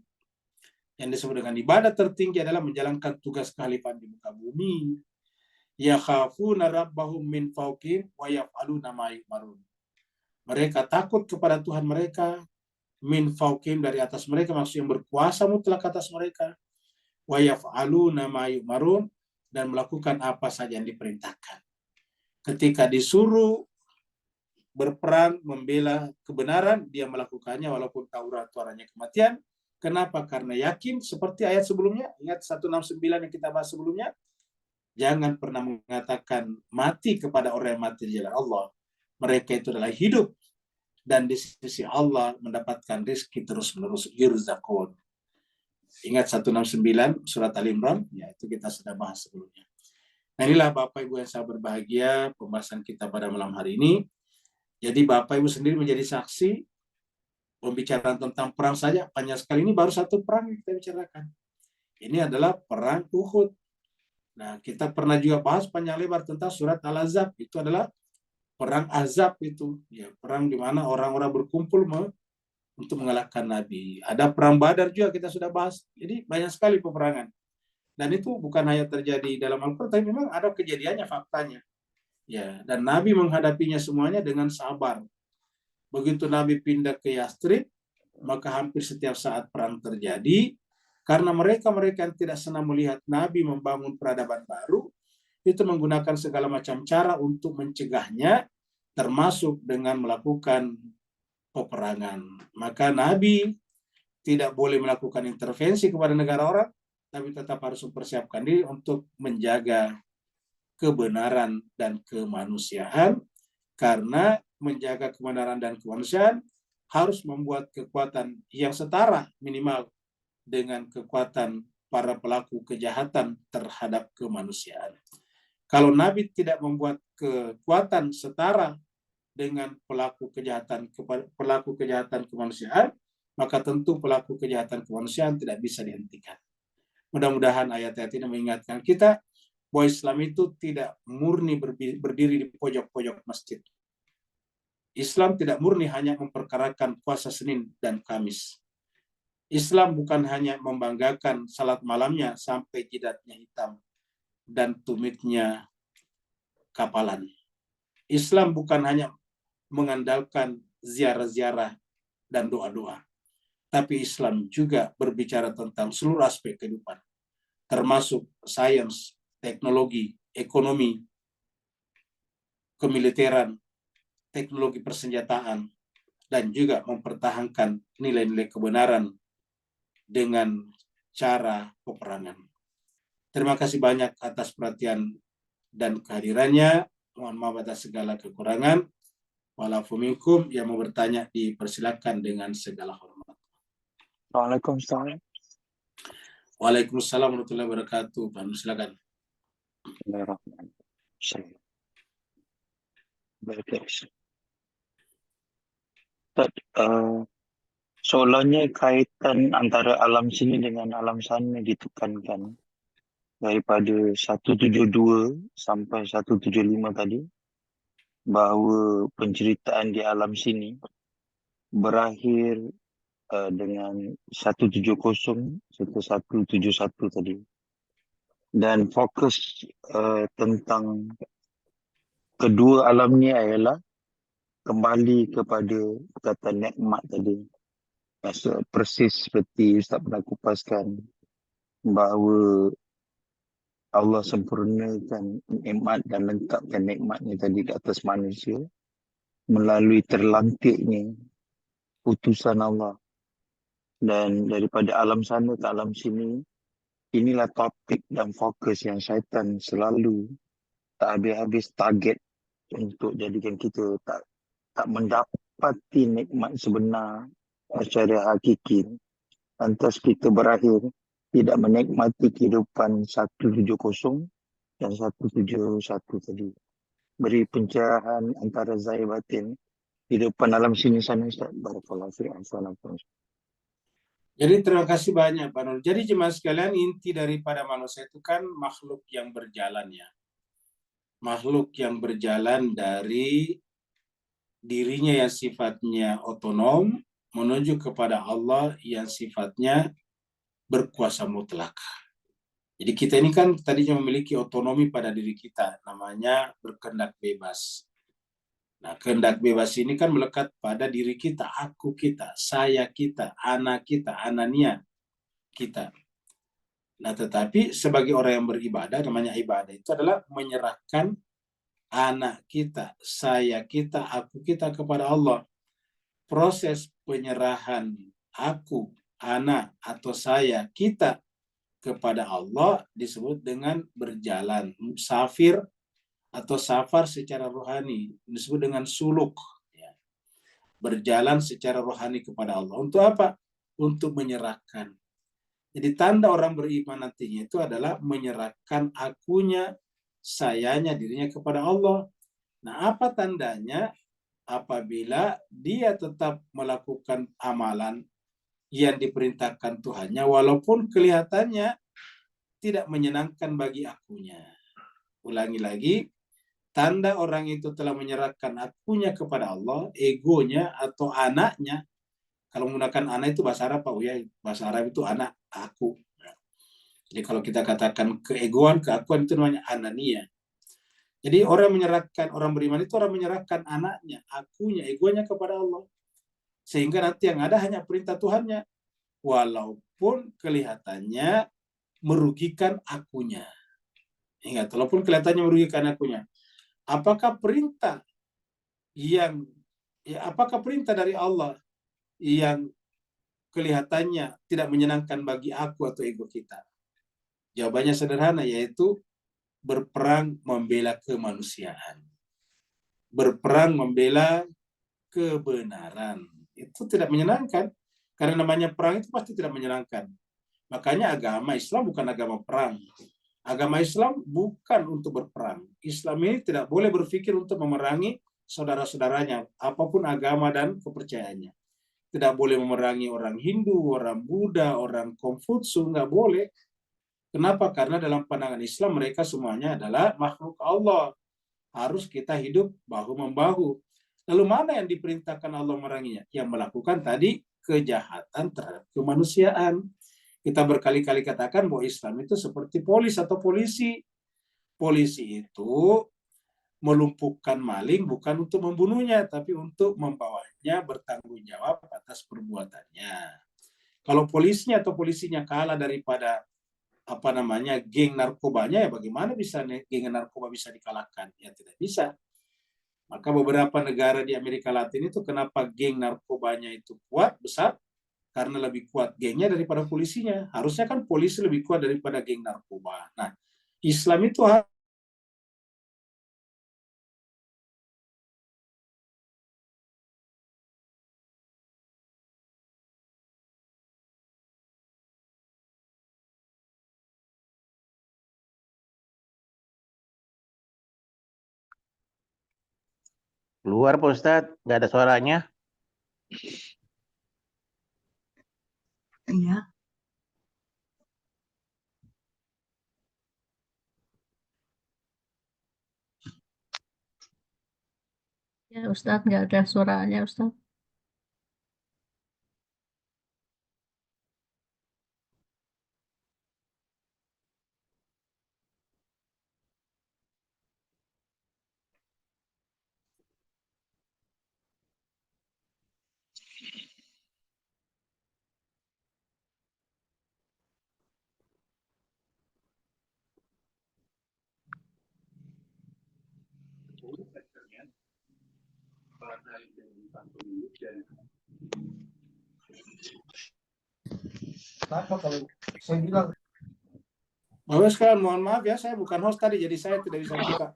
ibadah tertinggi adalah menjalankan tugas kekhalifahan di muka bumi. Yakhafuna rabbahum min fawqihim wa yaf'aluna ma yu'marun. Mereka takut kepada Tuhan mereka, min fawqihim, dari atas mereka, maksudnya yang berkuasa mutlak atas mereka. Wa yaf'aluna ma yu'marun, dan melakukan apa saja yang diperintahkan. Ketika disuruh berperang membela kebenaran, dia melakukannya walaupun taruhannya kematian. Kenapa? Karena yakin, seperti ayat sebelumnya, ingat 169 yang kita bahas sebelumnya, jangan pernah mengatakan mati kepada orang yang mati di jalan Allah. Mereka itu adalah hidup, dan di sisi Allah mendapatkan rezeki terus-menerus, yurzaqun. Ingat 169 surat Al-Imran, ya itu kita sudah bahas sebelumnya. Nah, inilah Bapak Ibu yang saya berbahagia, pembahasan kita pada malam hari ini. Jadi Bapak Ibu sendiri menjadi saksi, pembicaraan tentang perang saja panjang sekali. Ini baru satu perang yang kita bicarakan. Ini adalah perang Uhud. Nah, kita pernah juga bahas panjang lebar tentang surat Al-Ahzab. Itu adalah perang Azab itu. Ya, perang di mana orang-orang berkumpul untuk mengalahkan Nabi. Ada perang Badar juga kita sudah bahas. Jadi banyak sekali peperangan. Dan itu bukan hanya terjadi dalam Al-Quran, tapi memang ada kejadiannya, faktanya. Ya, dan Nabi menghadapinya semuanya dengan sabar. Begitu Nabi pindah ke Yastrib, maka hampir setiap saat perang terjadi, karena mereka-mereka yang tidak senang melihat Nabi membangun peradaban baru, itu menggunakan segala macam cara untuk mencegahnya, termasuk dengan melakukan peperangan. Maka Nabi tidak boleh melakukan intervensi kepada negara orang, tapi tetap harus mempersiapkan diri untuk menjaga kebenaran dan kemanusiaan, karena menjaga kebenaran dan kemanusiaan harus membuat kekuatan yang setara minimal dengan kekuatan para pelaku kejahatan terhadap kemanusiaan. Kalau Nabi tidak membuat kekuatan setara dengan pelaku kejahatan kemanusiaan, maka tentu pelaku kejahatan kemanusiaan tidak bisa dihentikan. Mudah-mudahan ayat-ayat ini mengingatkan kita bahwa Islam itu tidak murni berdiri di pojok-pojok masjid. Islam tidak murni hanya memperkarakan puasa Senin dan Kamis. Islam bukan hanya membanggakan salat malamnya sampai jidatnya hitam dan tumitnya kapalan. Islam bukan hanya mengandalkan ziarah-ziarah dan doa-doa, tapi Islam juga berbicara tentang seluruh aspek kehidupan, termasuk sains, teknologi, ekonomi, kemiliteran, teknologi persenjataan, dan juga mempertahankan nilai-nilai kebenaran dengan cara peperangan. Terima kasih banyak atas perhatian dan kehadirannya. Mohon maaf atas segala kekurangan. Walafu minkum, yang mau bertanya dipersilakan dengan segala hormat. Waalaikumsalam. Waalaikumsalam warahmatullahi wabarakatuh. Pak Nur, silakan. Bismillahirrahmanirrahim. Baik, Ustaz. Soalnya kaitan antara alam sini dengan alam sana ditekankan daripada 172 sampai 175 tadi, bahawa penceritaan di alam sini berakhir dengan 170 serta 171 tadi, dan fokus tentang kedua alam ni ialah kembali kepada kata nikmat tadi. Persis seperti Ustaz pernah kupaskan bahawa Allah sempurnakan nikmat dan lengkapkan nikmatnya tadi ke atas manusia melalui terlantiknya utusan Allah. Dan daripada alam sana ke alam sini, inilah topik dan fokus yang syaitan selalu tak habis-habis target untuk jadikan kita tak mendapati nikmat sebenar secara hakiki. Lantas kita berakhir tidak menikmati kehidupan 170 dan 171 tadi. Beri pencerahan antara zahir batin kehidupan alam sini sana, Ustaz. Barakallahu fiik. Assalamualaikum. Jadi terima kasih banyak Pak Nur. Jadi jemaah sekalian, inti daripada manusia itu kan makhluk yang berjalan ya. Makhluk yang berjalan dari dirinya yang sifatnya otonom menuju kepada Allah yang sifatnya berkuasa mutlak. Jadi kita ini kan tadinya memiliki otonomi pada diri kita, namanya berkehendak bebas. Nah, kehendak bebas ini kan melekat pada diri kita, aku kita, saya kita, anak kita, anania kita. Nah, tetapi sebagai orang yang beribadah, namanya ibadah itu adalah menyerahkan anak kita, saya kita, aku kita kepada Allah. Proses penyerahan aku, anak, atau saya, kita kepada Allah disebut dengan berjalan, musafir atau safar secara rohani, disebut dengan suluk. Ya. Berjalan secara rohani kepada Allah. Untuk apa? Untuk menyerahkan. Jadi tanda orang beriman nantinya itu adalah menyerahkan akunya, sayanya, dirinya kepada Allah. Nah, apa tandanya? Apabila dia tetap melakukan amalan yang diperintahkan Tuhannya, walaupun kelihatannya tidak menyenangkan bagi akunya. Ulangi lagi, tanda orang itu telah menyerahkan akunya kepada Allah, egonya atau anaknya. Kalau menggunakan anak itu bahasa Arab, Pak Uya, bahasa Arab itu anak, aku. Jadi kalau kita katakan keegoan, keakuan itu namanya anania. Jadi orang beriman itu orang menyerahkan anaknya, akunya, egonya kepada Allah. Sehingga nanti yang ada hanya perintah Tuhannya. Walaupun kelihatannya merugikan akunya. Ingat, walaupun kelihatannya merugikan akunya. Apakah perintah dari Allah yang kelihatannya tidak menyenangkan bagi aku atau ego kita? Jawabannya sederhana, yaitu berperang membela kemanusiaan. Berperang membela kebenaran. Itu tidak menyenangkan. Karena namanya perang itu pasti tidak menyenangkan. Makanya agama Islam bukan agama perang. Agama Islam bukan untuk berperang. Islam ini tidak boleh berpikir untuk memerangi saudara-saudaranya, apapun agama dan kepercayaannya. Tidak boleh memerangi orang Hindu, orang Buddha, orang Konfutsu, nggak boleh. Kenapa? Karena dalam pandangan Islam mereka semuanya adalah makhluk Allah. Harus kita hidup bahu-membahu. Lalu mana yang diperintahkan Allah memeranginya? Yang melakukan tadi kejahatan terhadap kemanusiaan. Kita berkali-kali katakan bahwa Islam itu seperti polis atau polisi. Polisi itu melumpuhkan maling bukan untuk membunuhnya, tapi untuk membawanya bertanggung jawab atas perbuatannya. Kalau polisinya kalah daripada geng narkobanya, ya bagaimana bisa geng narkoba bisa dikalahkan? Ya tidak bisa. Maka beberapa negara di Amerika Latin itu kenapa geng narkobanya itu kuat, besar? Karena lebih kuat gengnya daripada polisinya. Harusnya kan polisi lebih kuat daripada geng narkoba. Nah, Islam itu Keluar Pak Ustadz, nggak ada suaranya. Iya. Ya Ustadz, nggak ada suaranya Ustadz. Kenapa kalau saya bilang? Bapak sekalian, mohon maaf ya, saya bukan host tadi, jadi saya tidak bisa buka.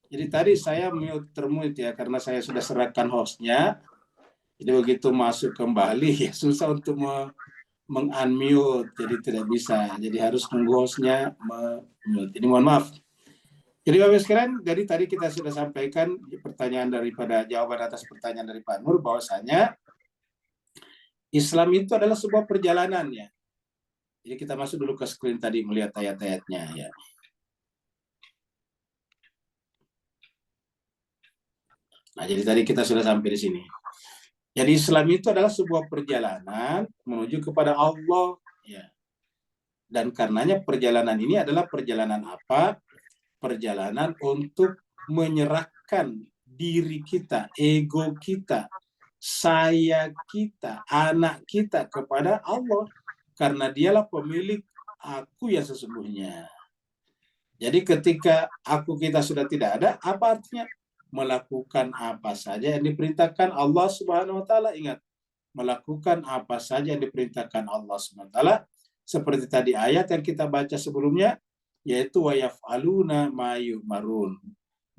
Jadi tadi saya termute ya, karena saya sudah serahkan hostnya. Jadi begitu masuk kembali, ya susah untuk meng-unmute, jadi tidak bisa. Jadi harus nunggu hostnya mute. Jadi mohon maaf. Jadi Bapak sekalian, dari tadi kita sudah sampaikan jawaban atas pertanyaan dari Pak Nur, bahwasanya Islam itu adalah sebuah perjalanan ya. Jadi kita masuk dulu ke screen tadi melihat ayat-ayatnya ya. Nah, jadi tadi kita sudah sampai di sini. Jadi Islam itu adalah sebuah perjalanan menuju kepada Allah ya. Dan karenanya perjalanan ini adalah perjalanan apa? Perjalanan untuk menyerahkan diri kita, ego kita, saya kita, anak kita kepada Allah. Karena dialah pemilik aku yang sesungguhnya. Jadi ketika aku kita sudah tidak ada, apa artinya? Melakukan apa saja yang diperintahkan Allah Subhanahu wa taala. Ingat, melakukan apa saja yang diperintahkan Allah Subhanahu wa taala, seperti tadi ayat yang kita baca sebelumnya, yaitu wa yaf'aluna ma yu'marun.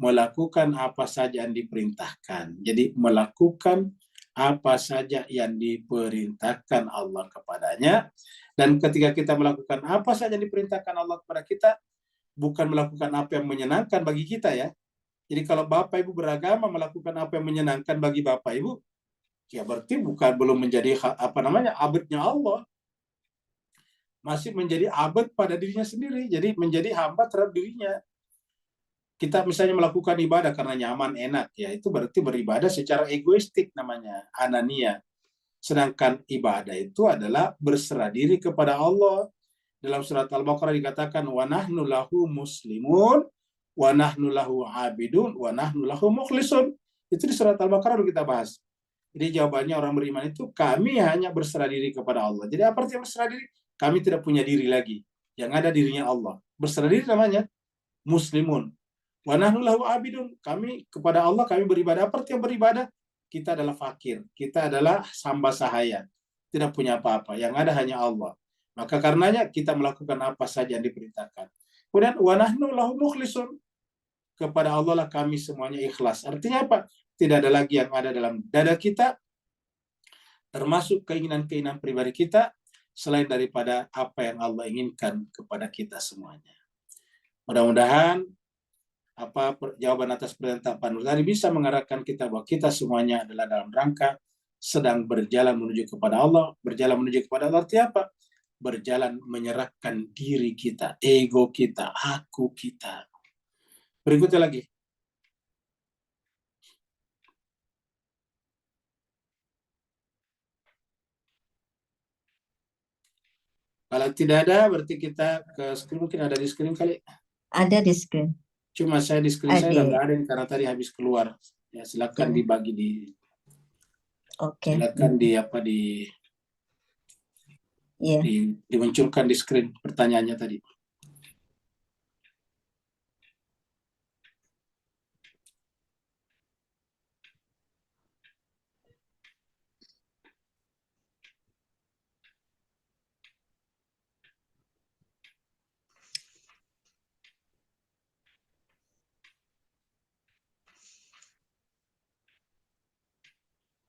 Melakukan apa saja yang diperintahkan. Jadi melakukan apa saja yang diperintahkan Allah kepadanya. Dan ketika kita melakukan apa saja yang diperintahkan Allah kepada kita, bukan melakukan apa yang menyenangkan bagi kita ya. Jadi kalau Bapak Ibu beragama melakukan apa yang menyenangkan bagi Bapak Ibu, ya berarti belum menjadi abadnya Allah. Masih menjadi abad pada dirinya sendiri. Jadi menjadi hamba terhadap dirinya. Kita misalnya melakukan ibadah karena nyaman, enak, ya itu berarti beribadah secara egoistik namanya, anania. Sedangkan ibadah itu adalah berserah diri kepada Allah. Dalam surat Al-Baqarah dikatakan wa nahnu lahu muslimun wa nahnu lahu abidun wa nahnu lahu mukhlisun. Itu di surat Al-Baqarah kita bahas. Jadi jawabannya orang beriman itu kami hanya berserah diri kepada Allah. Jadi apa artinya berserah diri? Kami tidak punya diri lagi. Yang ada dirinya Allah. Berserah diri namanya muslimun. Wa nahnu lahu abidun. Kami kepada Allah kami beribadah. Apa artinya beribadah? Kita adalah fakir. Kita adalah hamba sahaya. Tidak punya apa-apa. Yang ada hanya Allah. Maka karenanya kita melakukan apa saja yang diperintahkan. Kemudian wa nahnu lahu mukhlisun. Kepada Allah lah kami semuanya ikhlas. Artinya apa? Tidak ada lagi yang ada dalam dada kita, termasuk keinginan-keinginan pribadi kita, selain daripada apa yang Allah inginkan kepada kita semuanya. Mudah-mudahan jawaban atas perintah Pak Nur tadi bisa mengarahkan kita bahwa kita semuanya adalah dalam rangka sedang berjalan menuju kepada Allah. Berjalan menuju kepada Allah artinya apa? Berjalan menyerahkan diri kita, ego kita, aku kita. Berikutnya lagi. Kalau tidak ada, berarti kita ke screen. Mungkin ada di screen kali. Ada di screen. Cuma saya di screen saya nggak ada karena tadi habis keluar. Ya silakan dibagi di. Oke. Silakan dimunculkan di screen pertanyaannya tadi.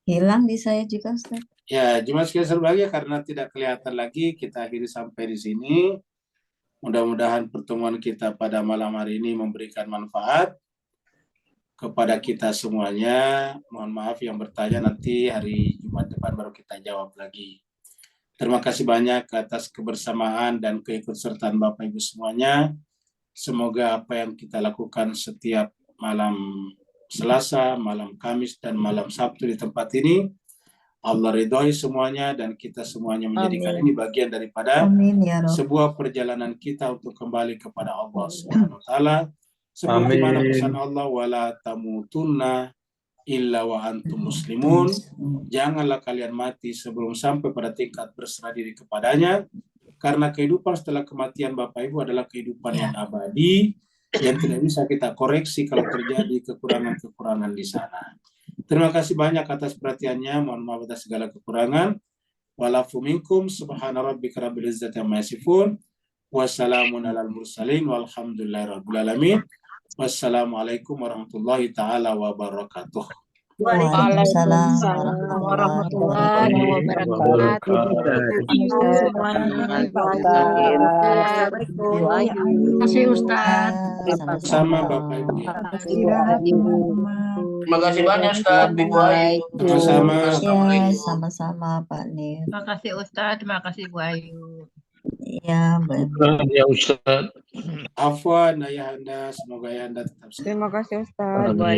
Hilang di saya juga, Ustaz. Ya, cuma sekali berbahagia karena tidak kelihatan lagi. Kita akhiri sampai di sini. Mudah-mudahan pertemuan kita pada malam hari ini memberikan manfaat kepada kita semuanya. Mohon maaf yang bertanya nanti hari Jumat depan baru kita jawab lagi. Terima kasih banyak atas kebersamaan dan keikutsertaan Bapak Ibu semuanya. Semoga apa yang kita lakukan setiap malam Selasa, malam Kamis, dan malam Sabtu di tempat ini, Allah ridhoi semuanya dan kita semuanya menjadikan ini bagian daripada sebuah perjalanan kita untuk kembali kepada Allah Subhanahu wa taala. Seperti mana pesan Allah, wala tamutunna illa wa antum muslimun. Janganlah kalian mati sebelum sampai pada tingkat berserah diri kepadanya, karena kehidupan setelah kematian Bapak Ibu adalah kehidupan yang abadi yang tidak bisa kita koreksi kalau terjadi kekurangan-kekurangan di sana. Terima kasih banyak atas perhatiannya. Mohon maaf atas segala kekurangan. Walafu minkum subhana rabbika rabbil izzati amma yasifun. Wassalamun alal mursalin walhamdulillahi rabbil alamin. Wassalamualaikum warahmatullahi taala wabarakatuh. Waalaikumsalam warahmatullahi wabarakatuh. Terima kasih Ustaz. Sama Bapak Ibu. Terima kasih banyak Ustaz, Ibu Ayu. Sama-sama. Sama-sama Pak Nir. Terima kasih Ustaz, terima kasih Bu Ayu. Iya, Ya Ustaz. Afwan ayahanda, semoga ayahanda tetap sehat. Terima kasih Ustaz.